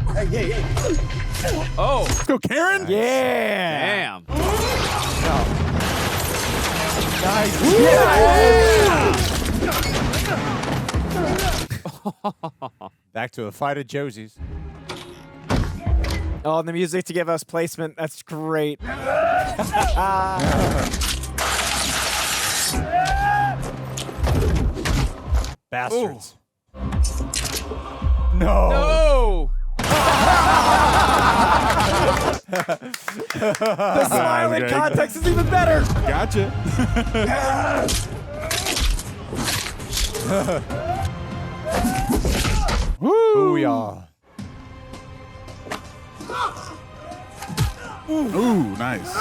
[SPEAKER 2] Oh.
[SPEAKER 3] Let's go, Karen.
[SPEAKER 4] Yeah.
[SPEAKER 2] Damn.
[SPEAKER 1] Nice. Back to a fight of Josie's.
[SPEAKER 4] Oh, and the music to give us placement. That's great.
[SPEAKER 1] Bastards.
[SPEAKER 2] No.
[SPEAKER 4] The smiling
[SPEAKER 3] Okay.
[SPEAKER 4] context is even better.
[SPEAKER 3] Gotcha. Woo.
[SPEAKER 1] Booyah.
[SPEAKER 3] Ooh, nice.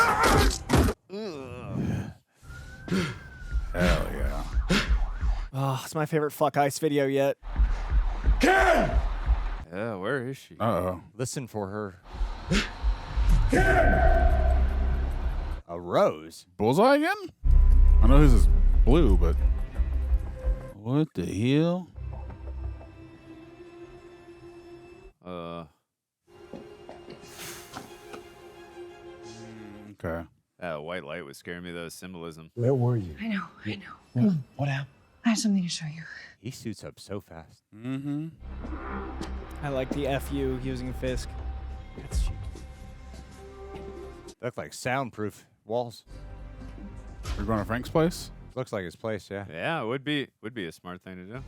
[SPEAKER 3] Hell yeah.
[SPEAKER 4] Oh, it's my favorite fuck ice video yet.
[SPEAKER 2] Yeah, where is she?
[SPEAKER 3] Uh-oh.
[SPEAKER 1] Listen for her. A rose?
[SPEAKER 3] Bullseye again? I know his is blue, but... What the hell? Okay.
[SPEAKER 2] That white light was scaring me, though. Symbolism.
[SPEAKER 15] Where were you?
[SPEAKER 16] I know. Come on.
[SPEAKER 15] What happened?
[SPEAKER 16] I have something to show you.
[SPEAKER 1] He suits up so fast.
[SPEAKER 3] Mm-hmm.
[SPEAKER 4] I like the FU using Fisk. That's cheap.
[SPEAKER 1] Look like soundproof walls.
[SPEAKER 3] We're going to Frank's place?
[SPEAKER 1] Looks like his place, yeah.
[SPEAKER 2] Yeah, it would be a smart thing to do.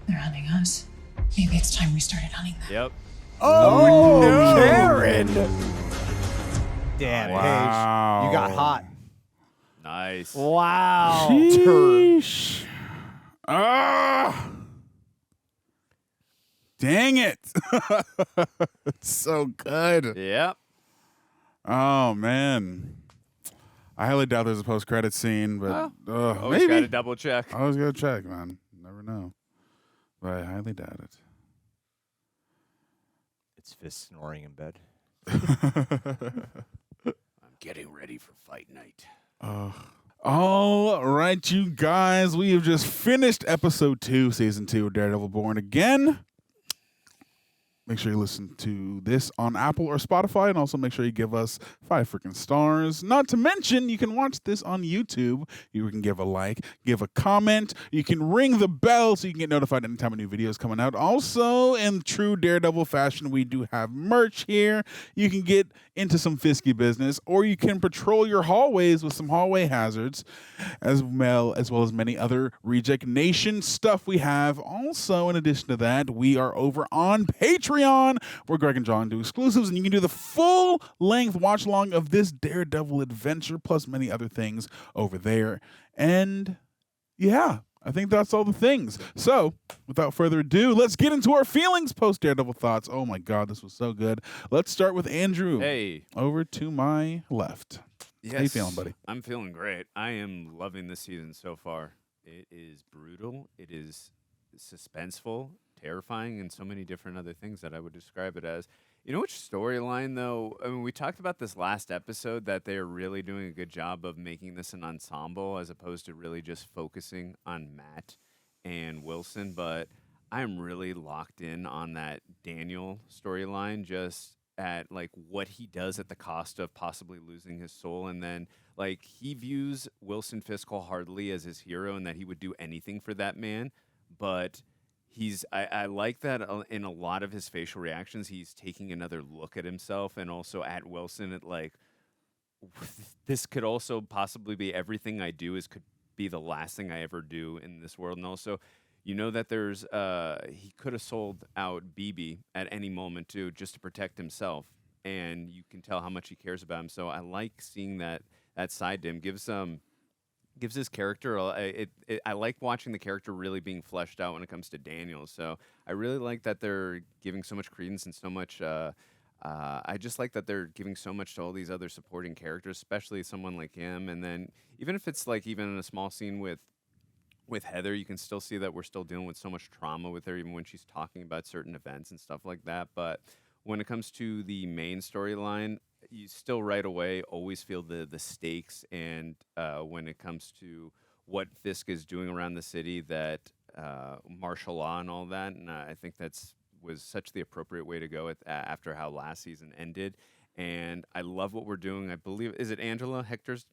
[SPEAKER 10] They're hunting us. Maybe it's time we started hunting them.
[SPEAKER 2] Yep.
[SPEAKER 4] Oh,
[SPEAKER 1] no.
[SPEAKER 4] Karen!
[SPEAKER 1] Damn,
[SPEAKER 3] Wow.
[SPEAKER 1] Paige. You got hot.
[SPEAKER 2] Nice.
[SPEAKER 4] Wow.
[SPEAKER 3] Sheesh. Ah. Dang it. It's so good.
[SPEAKER 2] Yep.
[SPEAKER 3] Oh, man. I highly doubt there's a post-credit scene, but
[SPEAKER 2] Always
[SPEAKER 3] maybe.
[SPEAKER 2] gotta double check.
[SPEAKER 3] I always got to check, man. Never know. But I highly doubt it.
[SPEAKER 1] It's Fisk snoring in bed.
[SPEAKER 2] I'm getting ready for fight night.
[SPEAKER 3] All right, you guys. We have just finished episode 2, season 2 of Daredevil Born Again. Make sure you listen to this on Apple or Spotify, and also make sure you give us 5 freaking stars. Not to mention, you can watch this on YouTube. You can give a like, give a comment. You can ring the bell so you can get notified anytime a new video is coming out. Also, in true Daredevil fashion, we do have merch here. You can get into some Fisky business, or you can patrol your hallways with some hallway hazards, as well as many other Reject Nation stuff we have. Also, in addition to that, we are over on Patreon, where Greg and John do exclusives, and you can do the full-length watch-along of this Daredevil adventure, plus many other things over there. And, yeah, I think that's all the things. So, without further ado, let's get into our feelings post-Daredevil thoughts. Oh, my God, this was so good. Let's start with Andrew.
[SPEAKER 2] Hey.
[SPEAKER 3] Over to my left.
[SPEAKER 2] Yes.
[SPEAKER 3] How you feeling, buddy?
[SPEAKER 2] I'm feeling great. I am loving this season so far. It is brutal. It is suspenseful, terrifying, and so many different other things that I would describe it as. You know which storyline, though? I mean, we talked about this last episode, that they're really doing a good job of making this an ensemble as opposed to really just focusing on Matt and Wilson. But I'm really locked in on that Daniel storyline, just at like what he does at the cost of possibly losing his soul. And then like he views Wilson Fisk wholeheartedly as his hero and that he would do anything for that man. But I like that in a lot of his facial reactions, he's taking another look at himself and also at Wilson at like, this could also possibly be everything I do could be the last thing I ever do in this world. And also, you know that there's, he could have sold out BB at any moment too, just to protect himself. And you can tell how much he cares about him. So I like seeing that side to him. Gives his character I like watching the character really being fleshed out when it comes to Daniel. So I really like that they're giving so much credence and so much I just like that they're giving so much to all these other supporting characters, especially someone like him. And then even if it's like even in a small scene with Heather, you can still see that we're still dealing with so much trauma with her, even when she's talking about certain events and stuff like that. But when it comes to the main storyline, you still right away always feel the stakes, and when it comes to what Fisk is doing around the city, that martial law and all that, and I think was such the appropriate way to go after how last season ended. And I love what we're doing. I believe, is it Angela Hector's?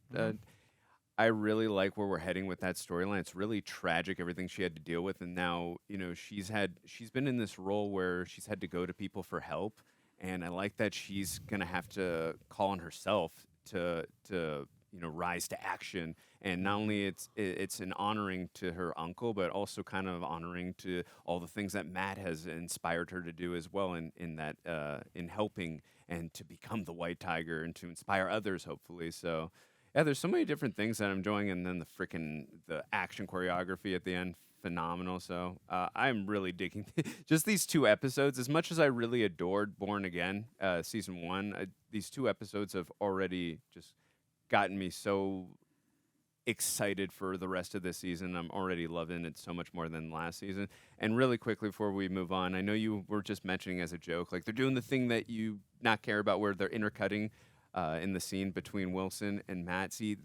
[SPEAKER 2] I really like where we're heading with that storyline. It's really tragic, everything she had to deal with, and now she's been in this role where she's had to go to people for help. And I like that she's gonna have to call on herself to rise to action. And not only it's an honoring to her uncle, but also kind of honoring to all the things that Matt has inspired her to do as well in helping and to become the White Tiger and to inspire others, hopefully. So yeah, there's so many different things that I'm enjoying, and then the action choreography at the end. Phenomenal. So I'm really digging just these 2 episodes. As much as I really adored Born Again season 1, these 2 episodes have already just gotten me so excited for the rest of this season. I'm already loving it so much more than last season. And really quickly before we move on, I know you were just mentioning as a joke, like they're doing the thing that you not care about where they're intercutting in the scene between Wilson and Matt. See,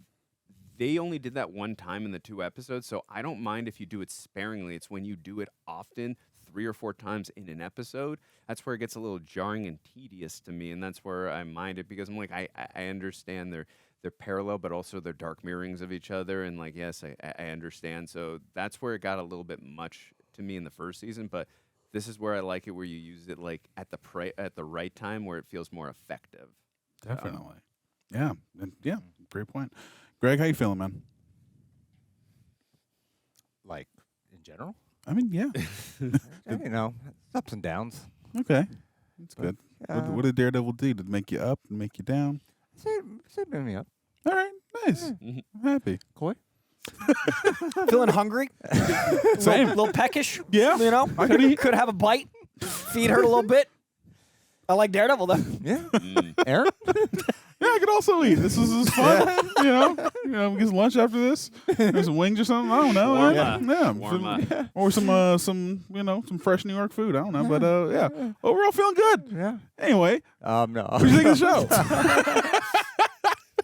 [SPEAKER 2] they only did that one time in the 2 episodes, so I don't mind if you do it sparingly. It's when you do it often, 3 or 4 times in an episode, that's where it gets a little jarring and tedious to me, and that's where I mind it, because I'm like, I understand they're parallel, but also they're dark mirrorings of each other, and like, yes, I understand. So that's where it got a little bit much to me in the first season, but this is where I like it, where you use it like at the right time, where it feels more effective.
[SPEAKER 3] Definitely. Yeah. And yeah, great point. Greg, how you feeling, man?
[SPEAKER 1] Like, in general?
[SPEAKER 3] I mean, yeah.
[SPEAKER 1] It's ups and downs.
[SPEAKER 3] Okay. That's good. What did Daredevil do? Did it make you up and make you down?
[SPEAKER 1] It made me up.
[SPEAKER 3] All right, nice. I'm happy.
[SPEAKER 1] Coy?
[SPEAKER 4] Feeling hungry?
[SPEAKER 3] Same.
[SPEAKER 4] Little peckish?
[SPEAKER 3] Yeah.
[SPEAKER 4] You know?
[SPEAKER 3] I could eat.
[SPEAKER 4] Could have a bite. Feed her a little bit. I like Daredevil, though.
[SPEAKER 1] Yeah. Aaron?
[SPEAKER 3] Yeah, I could also eat. This is fun. You know, get some lunch after this. There's some wings or something. I don't know.
[SPEAKER 2] Warm
[SPEAKER 3] yeah.
[SPEAKER 2] up.
[SPEAKER 3] Yeah.
[SPEAKER 2] Warm up.
[SPEAKER 3] Or some fresh New York food. I don't know. But yeah. Overall feeling good.
[SPEAKER 1] Yeah.
[SPEAKER 3] Anyway.
[SPEAKER 1] No.
[SPEAKER 3] What do you think of the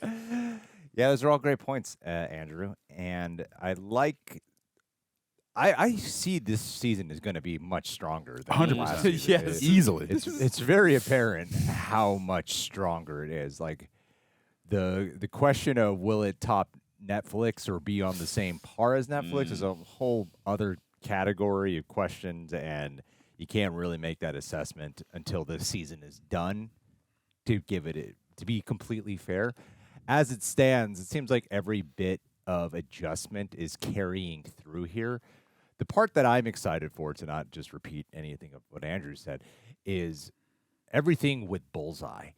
[SPEAKER 3] show?
[SPEAKER 1] Yeah, those are all great points, Andrew. And I see this season is going to be much stronger than
[SPEAKER 3] 100%.
[SPEAKER 1] the last season.
[SPEAKER 3] Yes. Easily.
[SPEAKER 1] It's very apparent how much stronger it is. Like the question of will it top Netflix or be on the same par as Netflix is a whole other category of questions, and you can't really make that assessment until the season is done to give it to be completely fair. As it stands, it seems like every bit of adjustment is carrying through here. The part that I'm excited for, to not just repeat anything of what Andrew said, is everything with Bullseye.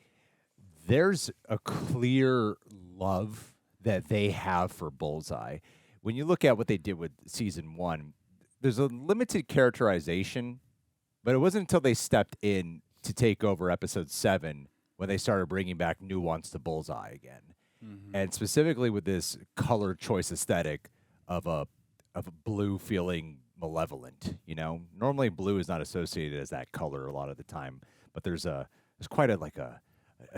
[SPEAKER 1] There's a clear love that they have for Bullseye. When you look at what they did with season 1, there's a limited characterization, but it wasn't until they stepped in to take over episode 7 when they started bringing back nuance to Bullseye again. And specifically with this color choice aesthetic of a blue feeling malevolent, you know. Normally blue is not associated as that color a lot of the time, but there's quite a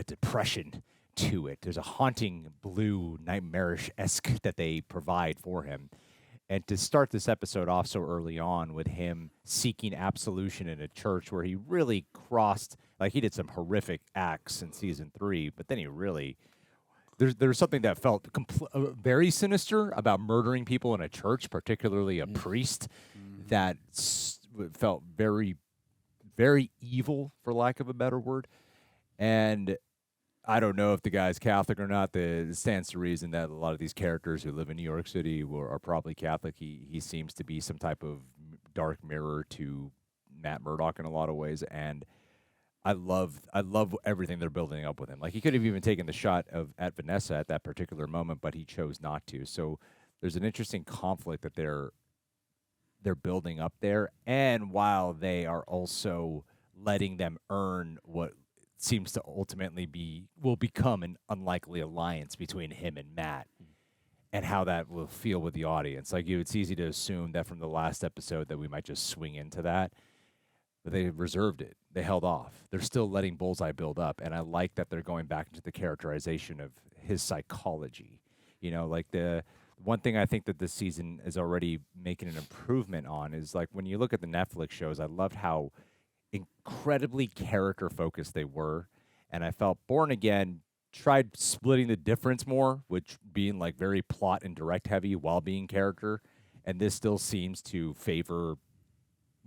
[SPEAKER 1] depression to it. There's a haunting blue, nightmarish-esque that they provide for him. And to start this episode off so early on with him seeking absolution in a church where he really crossed, like he did some horrific acts in season 3, but then he really... There's something that felt very sinister about murdering people in a church, particularly a priest, that felt very, very evil, for lack of a better word. And I don't know if the guy's Catholic or not. It stands to reason that a lot of these characters who live in New York City are probably Catholic. He seems to be some type of dark mirror to Matt Murdock in a lot of ways, and I love everything they're building up with him. Like, he could have even taken the shot at Vanessa at that particular moment, but he chose not to. So there's an interesting conflict that they're building up there, and while they are also letting them earn what seems to ultimately will become an unlikely alliance between him and Matt, and how that will feel with the audience. Like, it's easy to assume that from the last episode that we might just swing into that. But they reserved it. They held off. They're still letting Bullseye build up, and I like that they're going back into the characterization of his psychology. You know, like the one thing I think that this season is already making an improvement on is, like, when you look at the Netflix shows, I loved how incredibly character-focused they were, and I felt Born Again tried splitting the difference more, which being, like, very plot and direct-heavy while being character, and this still seems to favor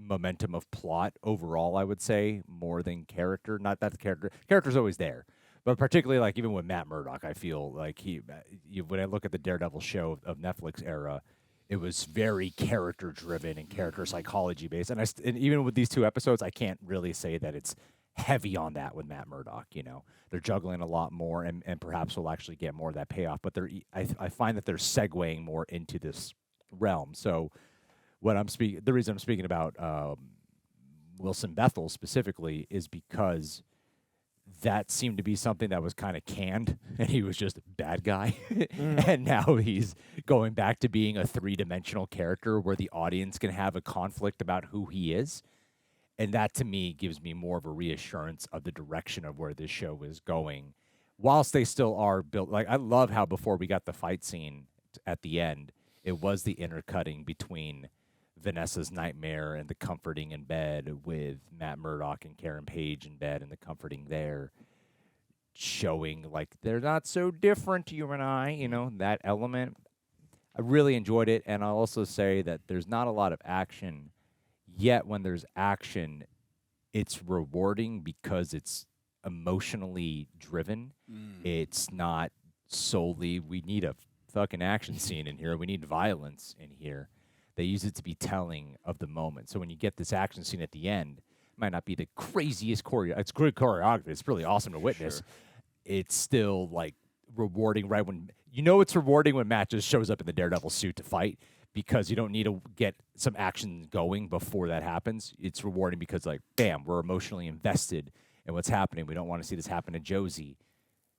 [SPEAKER 1] momentum of plot overall, I would say, more than character. Not that the character's always there, but particularly, like, even with Matt Murdock, I feel like when I look at the Daredevil show of Netflix era, it was very character driven and character psychology based. And even with these 2 episodes, I can't really say that it's heavy on that with Matt Murdock. You know, they're juggling a lot more, and perhaps we'll actually get more of that payoff. But I find that they're segueing more into this realm. So the reason I'm speaking about Wilson Bethel specifically is because that seemed to be something that was kind of canned, and he was just a bad guy. And now he's going back to being a 3-dimensional character where the audience can have a conflict about who he is. And that, to me, gives me more of a reassurance of the direction of where this show is going, whilst they still are built. Like, I love how before we got the fight scene at the end, it was the intercutting between Vanessa's nightmare and the comforting in bed with Matt Murdock and Karen Page in bed and the comforting there, showing, like, they're not so different, you and I, you know, that element. I really enjoyed it, and I'll also say that there's not a lot of action, yet when there's action, it's rewarding because it's emotionally driven. It's not solely, we need a fucking action scene in here, we need violence in here. They use it to be telling of the moment. So when you get this action scene at the end, might not be the craziest choreo. It's good choreography. It's really awesome to witness. It's still like rewarding right when it's rewarding when Matt just shows up in the Daredevil suit to fight, because you don't need to get some action going before that happens. It's rewarding because, like, bam, we're emotionally invested in what's happening. We don't want to see this happen to Josie.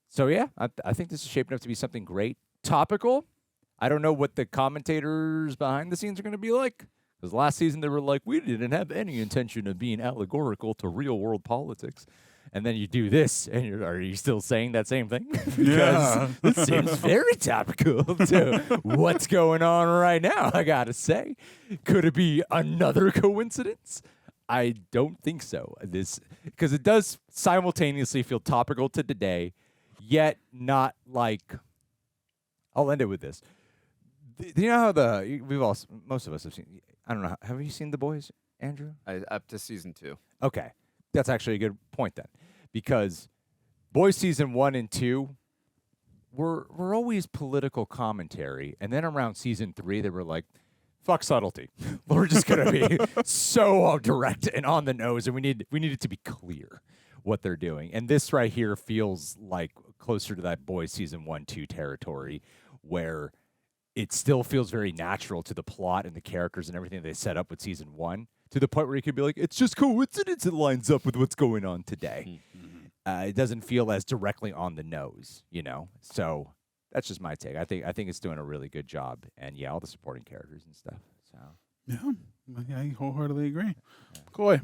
[SPEAKER 1] So, yeah, I think this is shaping up to be something great. Topical. I don't know what the commentators behind the scenes are going to be like. Because last season they were like, we didn't have any intention of being allegorical to real-world politics. And then you do this, and are you still saying that same thing? Because it seems very topical to what's going on right now, I gotta say. Could it be another coincidence? I don't think so. Because it does simultaneously feel topical to today, yet not like. I'll end it with this. Do you know how most of us have seen? I don't know. Have you seen The Boys, Andrew?
[SPEAKER 2] Up to season 2.
[SPEAKER 1] Okay. That's actually a good point then, because Boys season 1 and 2 were always political commentary, and then around season 3 they were like, "Fuck subtlety, we're just gonna be so direct and on the nose, and we need it to be clear what they're doing." And this right here feels like closer to that Boys season 1-2 territory, where it still feels very natural to the plot and the characters and everything they set up with season 1. To the point where you could be like, it's just coincidence it lines up with what's going on today. It doesn't feel as directly on the nose, So that's just my take. I think it's doing a really good job, and all the supporting characters and stuff. So
[SPEAKER 3] I wholeheartedly agree. Coy.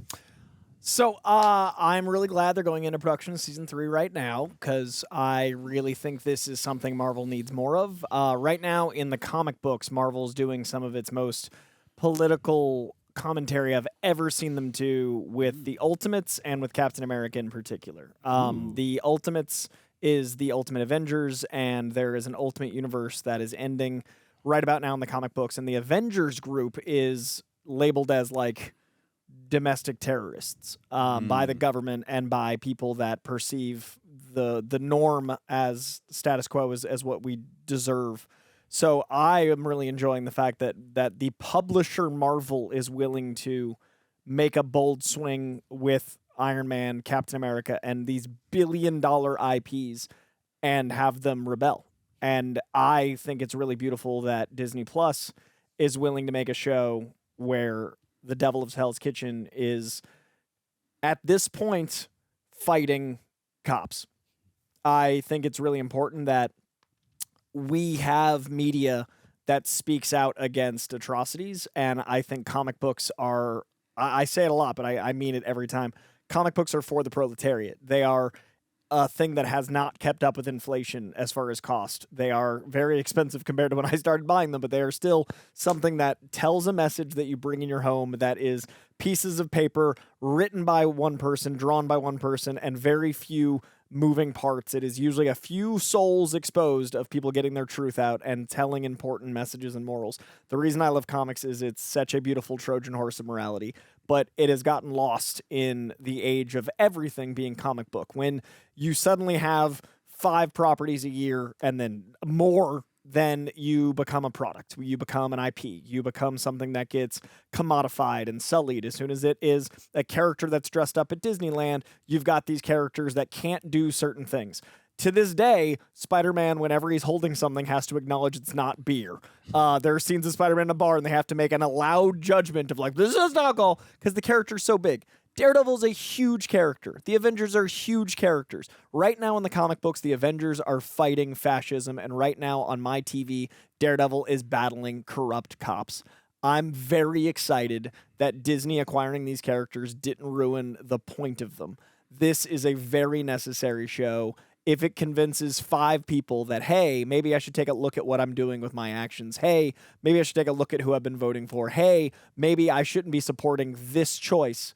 [SPEAKER 4] So I'm really glad they're going into production in season 3 right now, because I really think this is something Marvel needs more of. Right now in the comic books, Marvel's doing some of its most political commentary I've ever seen them do with the Ultimates and with Captain America in particular. The Ultimates is the Ultimate Avengers, and there is an Ultimate Universe that is ending right about now in the comic books, and the Avengers group is labeled as like domestic terrorists by the government and by people that perceive the norm as status quo as what we deserve. So I am really enjoying the fact that the publisher Marvel is willing to make a bold swing with Iron Man, Captain America, and these billion-dollar IPs and have them rebel. And I think it's really beautiful that Disney Plus is willing to make a show where the Devil of Hell's Kitchen is, at this point, fighting cops. I think it's really important that we have media that speaks out against atrocities, and I think comic books are, I say it a lot, but I mean it every time, comic books are for the proletariat. They are a thing that has not kept up with inflation as far as cost. They are very expensive compared to when I started buying them, but they are still something that tells a message that you bring in your home that is pieces of paper written by one person, drawn by one person, and very few moving parts. It is usually a few souls exposed of people getting their truth out and telling important messages and morals. The reason I love comics is it's such a beautiful Trojan horse of morality, but it has gotten lost in the age of everything being comic book. When you suddenly have 5 properties a year and then more, then you become a product. You become an IP. You become something that gets commodified and sullied. As soon as it is a character that's dressed up at Disneyland, you've got these characters that can't do certain things. To this day, Spider-Man, whenever he's holding something, has to acknowledge it's not beer. There are scenes of Spider-Man in a bar, and they have to make an allowed judgment of like, this is alcohol, because the character's so big. Daredevil's a huge character. The Avengers are huge characters. Right now in the comic books, the Avengers are fighting fascism, and right now on my TV, Daredevil is battling corrupt cops. I'm very excited that Disney acquiring these characters didn't ruin the point of them. This is a very necessary show. If it convinces 5 people that, hey, maybe I should take a look at what I'm doing with my actions. Hey, maybe I should take a look at who I've been voting for. Hey, maybe I shouldn't be supporting this choice.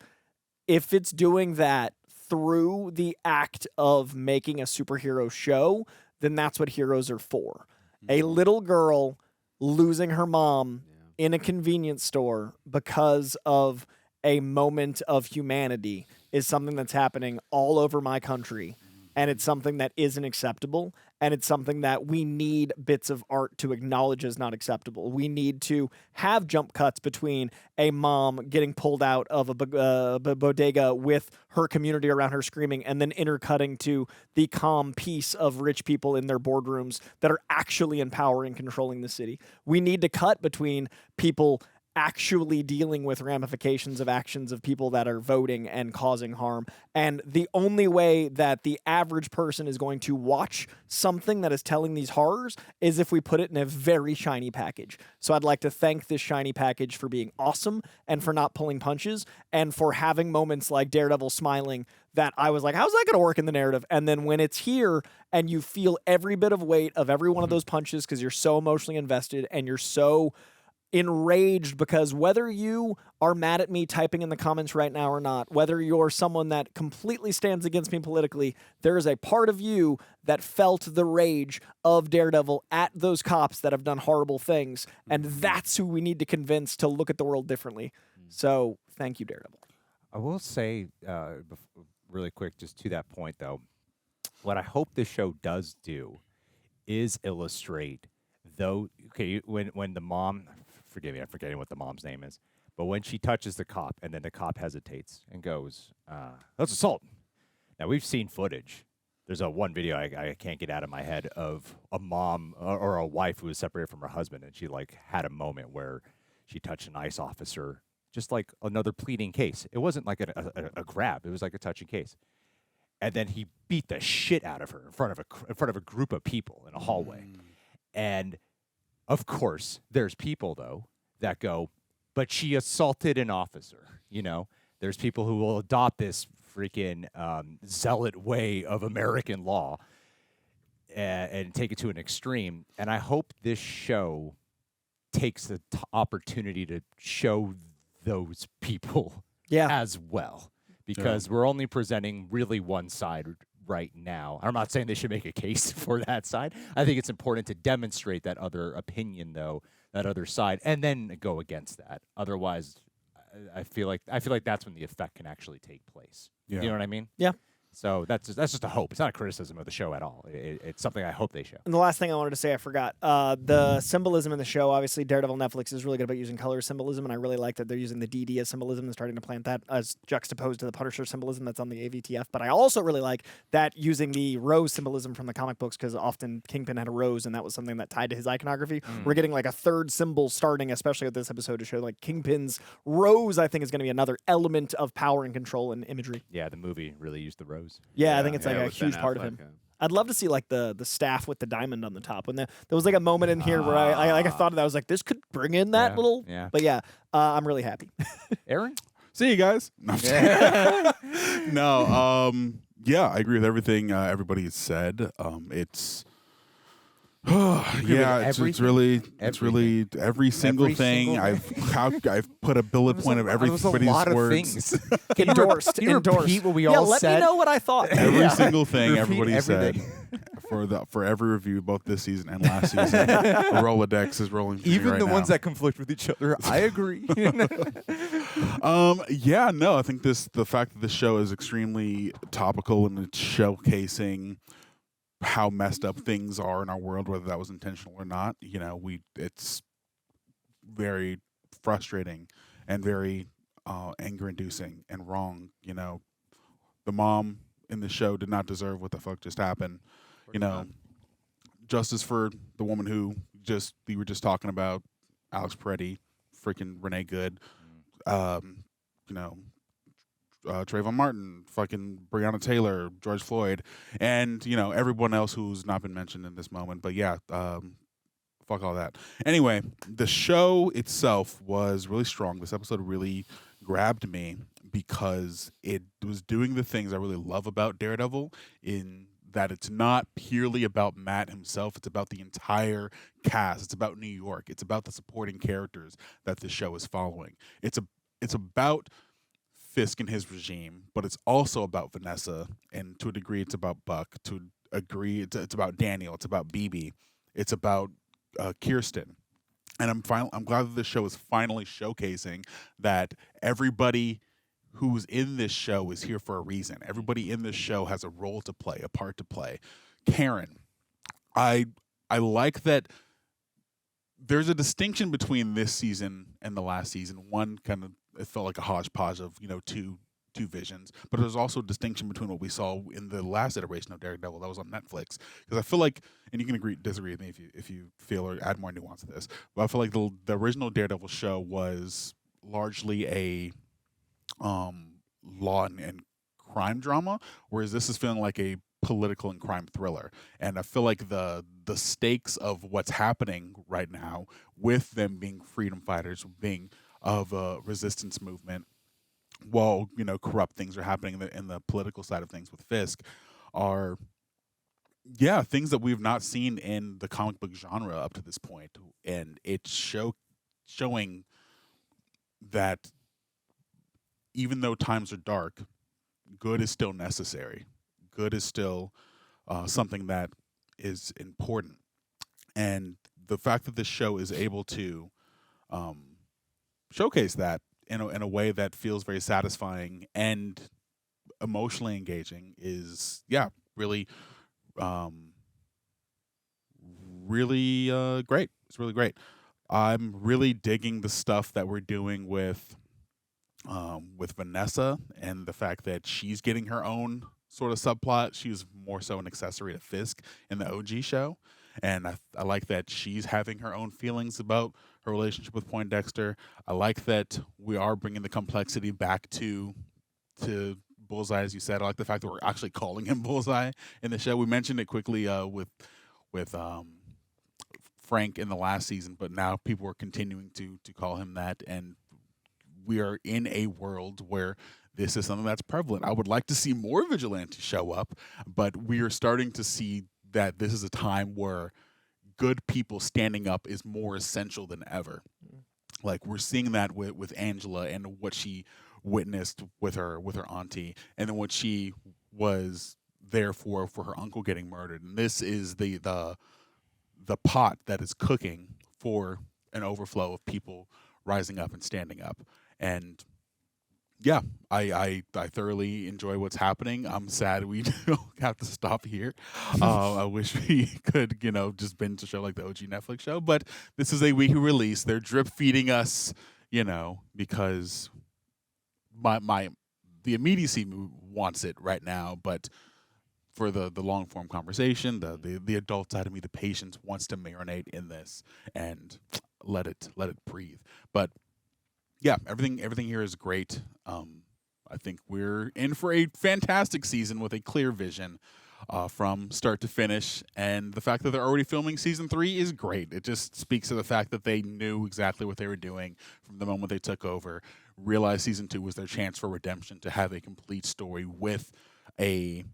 [SPEAKER 4] If it's doing that through the act of making a superhero show, then that's what heroes are for. A little girl losing her mom in a convenience store because of a moment of humanity is something that's happening all over my country. and it's something that isn't acceptable, and it's something that we need bits of art to acknowledge as not acceptable. We need to have jump cuts between a mom getting pulled out of a bodega with her community around her screaming, and then intercutting to the calm peace of rich people in their boardrooms that are actually in power and controlling the city. We need to cut between people actually dealing with ramifications of actions of people that are voting and causing harm. And the only way that the average person is going to watch something that is telling these horrors is if we put it in a very shiny package. So I'd like to thank this shiny package for being awesome and for not pulling punches and for having moments like Daredevil smiling that I was like, how's that going to work in the narrative? And then when it's here and you feel every bit of weight of every one of those punches because you're so emotionally invested and you're so enraged, because whether you are mad at me typing in the comments right now or not, whether you're someone that completely stands against me politically, there is a part of you that felt the rage of Daredevil at those cops that have done horrible things, and that's who we need to convince to look at the world differently. So thank you, Daredevil.
[SPEAKER 1] I will say really quick, just to that point though, what I hope this show does do is illustrate, though, okay, when the mom, forgive me, I'm forgetting what the mom's name is, but when she touches the cop and then the cop hesitates and goes, that's assault. Now, we've seen footage. There's one video I can't get out of my head of a mom or a wife who was separated from her husband, and she like had a moment where she touched an ICE officer, just like another pleading case. It wasn't like a grab. It was like a touching case. And then he beat the shit out of her in front of a group of people in a hallway. And of course, there's people, though, that go, but she assaulted an officer. You know, there's people who will adopt this freaking zealot way of American law and take it to an extreme. And I hope this show takes the opportunity to show those people as well, because we're only presenting really one side right now. I'm not saying they should make a case for that side. I think it's important to demonstrate that other opinion, though, that other side, and then go against that. Otherwise, I feel like that's when the effect can actually take place.
[SPEAKER 3] Yeah.
[SPEAKER 1] You know what I mean?
[SPEAKER 4] Yeah.
[SPEAKER 1] So that's just a hope. It's not a criticism of the show at all. It's something I hope they show.
[SPEAKER 4] And the last thing I wanted to say, I forgot. The symbolism in the show, obviously, Daredevil Netflix is really good about using color symbolism, and I really like that they're using the DD as symbolism and starting to plant that as juxtaposed to the Punisher symbolism that's on the AVTF. But I also really like that using the rose symbolism from the comic books, because often Kingpin had a rose, and that was something that tied to his iconography. We're getting like a third symbol starting, especially with this episode, to show like Kingpin's rose, I think, is going to be another element of power and control and imagery.
[SPEAKER 1] Yeah, the movie really used the rose.
[SPEAKER 4] Yeah, I think it's like a huge part of him. I'd love to see like the staff with the diamond on the top. When there was like a moment in here where I thought of that. I was like, this could bring in that little. Yeah. But yeah, I'm really happy.
[SPEAKER 1] Aaron,
[SPEAKER 3] see you guys. No, yeah, I agree with everything everybody has said. It's. Yeah, it's really every single thing. I've put a bullet point of everybody's words.
[SPEAKER 4] Endorsed.
[SPEAKER 1] Repeat what we all
[SPEAKER 4] let
[SPEAKER 1] said.
[SPEAKER 4] Me know what I thought.
[SPEAKER 3] Every single thing everybody said for every review, both this season and last season. The Rolodex is rolling.
[SPEAKER 1] Even
[SPEAKER 3] right
[SPEAKER 1] the
[SPEAKER 3] now.
[SPEAKER 1] ones that conflict with each other. I agree.
[SPEAKER 3] Yeah, no, I think the fact that this show is extremely topical and it's showcasing how messed up things are in our world, whether that was intentional or not. You know, it's very frustrating and very anger-inducing and wrong. You know, the mom in the show did not deserve what the fuck just happened. You know, justice for the woman who we were just talking about, Alex Peretti, freaking Renee Good, you know, Trayvon Martin, fucking Breonna Taylor, George Floyd, and, you know, everyone else who's not been mentioned in this moment. But yeah, fuck all that. Anyway, the show itself was really strong. This episode really grabbed me because it was doing the things I really love about Daredevil, in that it's not purely about Matt himself. It's about the entire cast. It's about New York. It's about the supporting characters that this show is following. It's about Fisk and his regime, but it's also about Vanessa, and to a degree it's about Buck. To a degree it's about Daniel, it's about BB, it's about Kirsten. And I'm glad that this show is finally showcasing that everybody who's in this show is here for a reason. Everybody in this show has a role to play, a part to play. Karen, I like that there's a distinction between this season and the last season. One kind of, it felt like a hodgepodge of, two visions, but there's also a distinction between what we saw in the last iteration of Daredevil that was on Netflix. Because I feel like, and you can disagree with me if you feel or add more nuance to this, but I feel like the original Daredevil show was largely a law and crime drama, whereas this is feeling like a political and crime thriller. And I feel like the stakes of what's happening right now with them being freedom fighters, being of a resistance movement, while corrupt things are happening in the political side of things with Fisk, are things that we've not seen in the comic book genre up to this point. And it's showing that even though times are dark, good is still necessary. Good is still something that is important. And the fact that this show is able to showcase that in a way that feels very satisfying and emotionally engaging is really great. It's really great. I'm really digging the stuff that we're doing with Vanessa and the fact that she's getting her own sort of subplot. She was more so an accessory to Fisk in the OG show. And I like that she's having her own feelings about her relationship with Poindexter. I like that we are bringing the complexity back to Bullseye, as you said. I like the fact that we're actually calling him Bullseye in the show. We mentioned it quickly with Frank in the last season, but now people are continuing to call him that. And we are in a world where this is something that's prevalent. I would like to see more vigilantes show up, but we are starting to see that this is a time where good people standing up is more essential than ever. Like we're seeing that with Angela and what she witnessed with her auntie, and then what she was there for her uncle getting murdered. And this is the pot that is cooking for an overflow of people rising up and standing up. And I thoroughly enjoy what's happening. I'm sad we don't have to stop here. I wish we could, just binge a show like the OG Netflix show. But this is a weekly release. They're drip feeding us, because the immediacy wants it right now. But for the long form conversation, the adult side of me, the patience wants to marinate in this and let it breathe. But everything here is great. I think we're in for a fantastic season with a clear vision from start to finish. And the fact that they're already filming season 3 is great. It just speaks to the fact that they knew exactly what they were doing from the moment they took over, realized season 2 was their chance for redemption, to have a complete story with a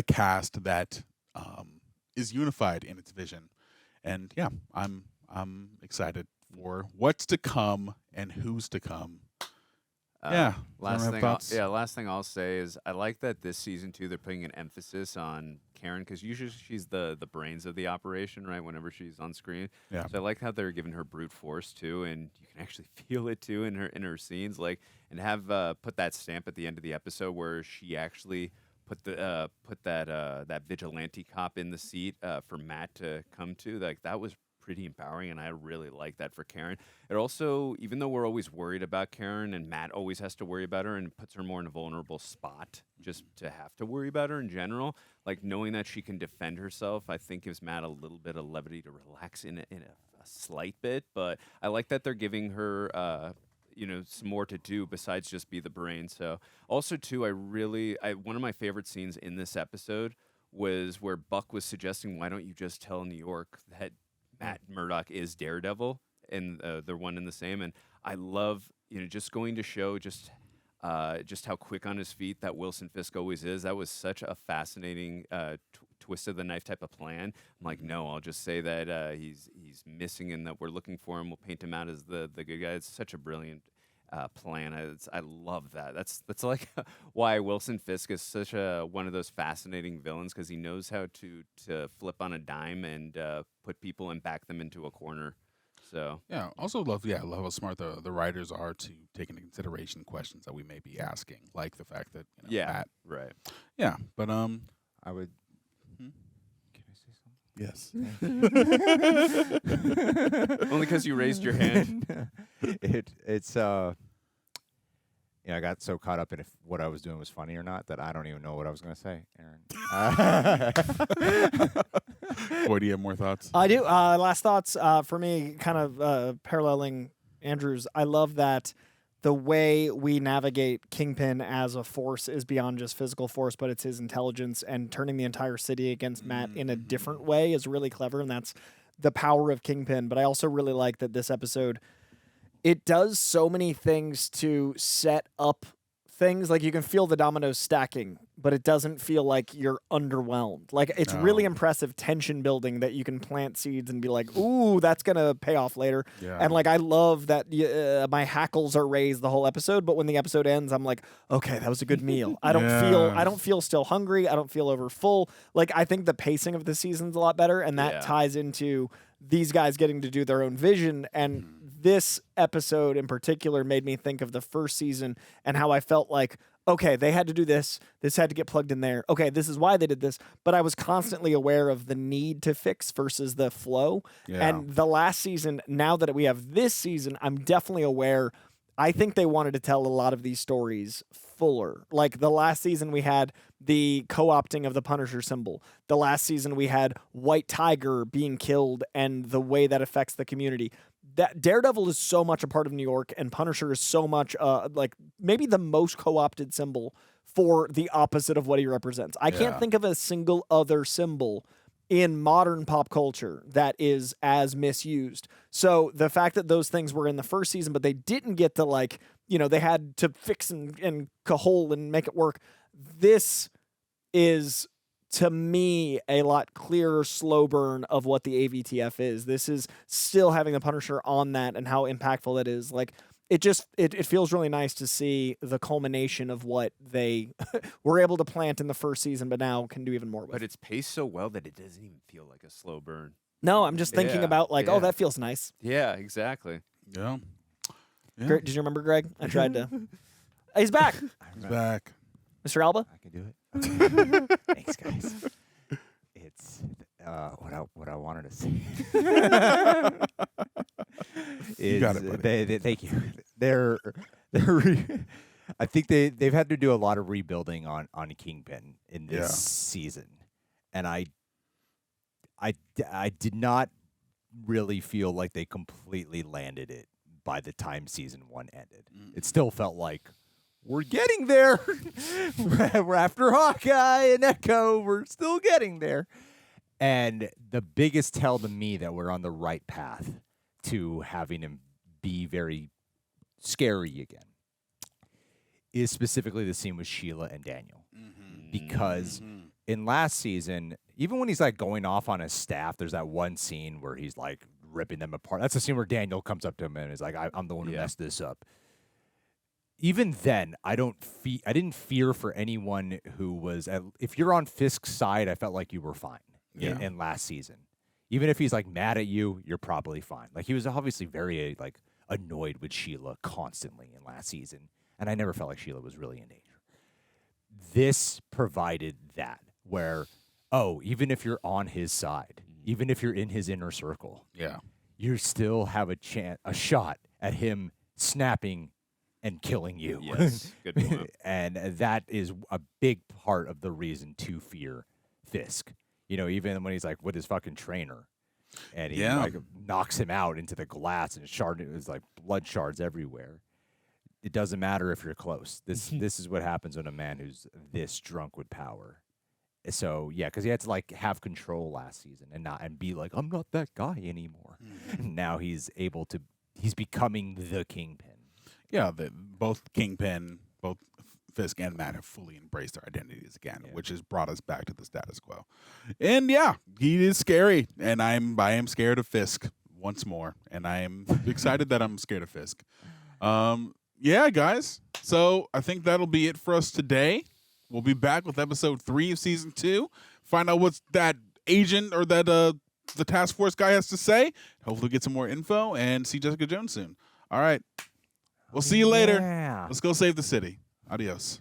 [SPEAKER 3] cast that is unified in its vision. And I'm excited for what's to come and who's to come.
[SPEAKER 2] Last thing I'll say is I like that this season too they're putting an emphasis on Karen, because usually she's the brains of the operation, right? Whenever she's on screen, so I like how they're giving her brute force too, and you can actually feel it too in her scenes, like, and have put that stamp at the end of the episode where she actually put that vigilante cop in the seat for Matt to come to. Like that was pretty empowering, and I really like that for Karen. It also, even though we're always worried about Karen and Matt always has to worry about her, and it puts her more in a vulnerable spot just to have to worry about her in general, like knowing that she can defend herself, I think gives Matt a little bit of levity to relax in a slight bit. But I like that they're giving her some more to do besides just be the brain. So also too, one of my favorite scenes in this episode was where Buck was suggesting, why don't you just tell New York that Matt Murdock is Daredevil, and they're one and the same. And I love, just going to show just how quick on his feet that Wilson Fisk always is. That was such a fascinating twist of the knife type of plan. I'm like, no, I'll just say that he's missing and that we're looking for him. We'll paint him out as the good guy. It's such a brilliant plan. I love that. That's like why Wilson Fisk is such one of those fascinating villains, because he knows how to flip on a dime and put people and back them into a corner. So
[SPEAKER 3] yeah, also love how smart the writers are to take into consideration questions that we may be asking, like the fact that Matt,
[SPEAKER 2] right.
[SPEAKER 3] Yeah, but
[SPEAKER 1] I would.
[SPEAKER 3] Hmm?
[SPEAKER 1] Can I say something?
[SPEAKER 3] Yes.
[SPEAKER 2] Only because you raised your hand.
[SPEAKER 1] It's I got so caught up in if what I was doing was funny or not that I don't even know what I was going to say, Aaron.
[SPEAKER 3] Boy, do you have more thoughts?
[SPEAKER 4] I do. Last thoughts for me, kind of paralleling Andrew's. I love that the way we navigate Kingpin as a force is beyond just physical force, but it's his intelligence, and turning the entire city against Matt in a different way is really clever, and that's the power of Kingpin. But I also really like that this episode, it does so many things to set up things. Like, you can feel the dominoes stacking, but it doesn't feel like you're underwhelmed. Like, it's really impressive tension building that you can plant seeds and be like, ooh, that's going to pay off later.
[SPEAKER 3] Yeah.
[SPEAKER 4] And like, I love that my hackles are raised the whole episode, but when the episode ends, I'm like, okay, that was a good meal. I don't feel still hungry. I don't feel over full. Like, I think the pacing of the season's a lot better, and that ties into these guys getting to do their own vision. And this episode in particular made me think of the first season and how I felt like, okay, they had to do this. This had to get plugged in there. Okay, this is why they did this. But I was constantly aware of the need to fix versus the flow.
[SPEAKER 3] Yeah.
[SPEAKER 4] And the last season, now that we have this season, I'm definitely aware. I think they wanted to tell a lot of these stories fuller. Like, the last season we had the co-opting of the Punisher symbol. The last season we had White Tiger being killed and the way that affects the community. That Daredevil is so much a part of New York, and Punisher is so much like maybe the most co-opted symbol for the opposite of what he represents. I can't think of a single other symbol in modern pop culture that is as misused. So the fact that those things were in the first season, but they didn't get to, like, they had to fix and cajole and make it work. This is, to me, a lot clearer slow burn of what the AVTF is. This is still having the Punisher on that and how impactful that is. Like, it feels really nice to see the culmination of what they were able to plant in the first season, but now can do even more with.
[SPEAKER 2] But it's paced so well that it doesn't even feel like a slow burn.
[SPEAKER 4] No, I'm just thinking about, like, oh, that feels nice.
[SPEAKER 2] Yeah, exactly.
[SPEAKER 3] Yeah.
[SPEAKER 4] Did you remember, Greg? I tried to. He's back.
[SPEAKER 3] He's back.
[SPEAKER 4] Mr. Alba?
[SPEAKER 1] I can do it. Thanks, guys. It's what I wanted to say.
[SPEAKER 3] You got it, buddy.
[SPEAKER 1] Thank you. I think they've had to do a lot of rebuilding on Kingpin in this season, and I did not really feel like they completely landed it by the time season 1 ended. It still felt like we're getting there. We're after Hawkeye and Echo. We're still getting there. And the biggest tell to me that we're on the right path to having him be very scary again is specifically the scene with Sheila and Daniel. Because in last season, even when he's like going off on his staff, there's that one scene where he's like ripping them apart. That's the scene where Daniel comes up to him and is like, I'm the one who messed this up. Even then, I didn't fear for anyone who was if you're on Fisk's side, I felt like you were fine in last season. Even if he's like mad at you, you're probably fine. Like, he was obviously very like annoyed with Sheila constantly in last season, and I never felt like Sheila was really in danger. This provided that where, even if you're on his side, even if you're in his inner circle, you still have a shot at him snapping and killing you.
[SPEAKER 2] Yes, good point.
[SPEAKER 1] And that is a big part of the reason to fear Fisk. Even when he's like with his fucking trainer, and he like knocks him out into the glass and it's like blood shards everywhere. It doesn't matter if you're close. This is what happens when a man who's this drunk with power. So because he had to like have control last season and be like, I'm not that guy anymore. Now he's becoming the Kingpin.
[SPEAKER 3] Yeah, both Kingpin, both Fisk and Matt have fully embraced their identities again, which has brought us back to the status quo. And he is scary, and I am scared of Fisk once more, and I am excited that I'm scared of Fisk. Guys. So I think that'll be it for us today. We'll be back with episode 3 of season 2. Find out what's that agent or that the task force guy has to say. Hopefully get some more info and see Jessica Jones soon. All right. We'll see you later.
[SPEAKER 1] Yeah.
[SPEAKER 3] Let's go save the city. Adios.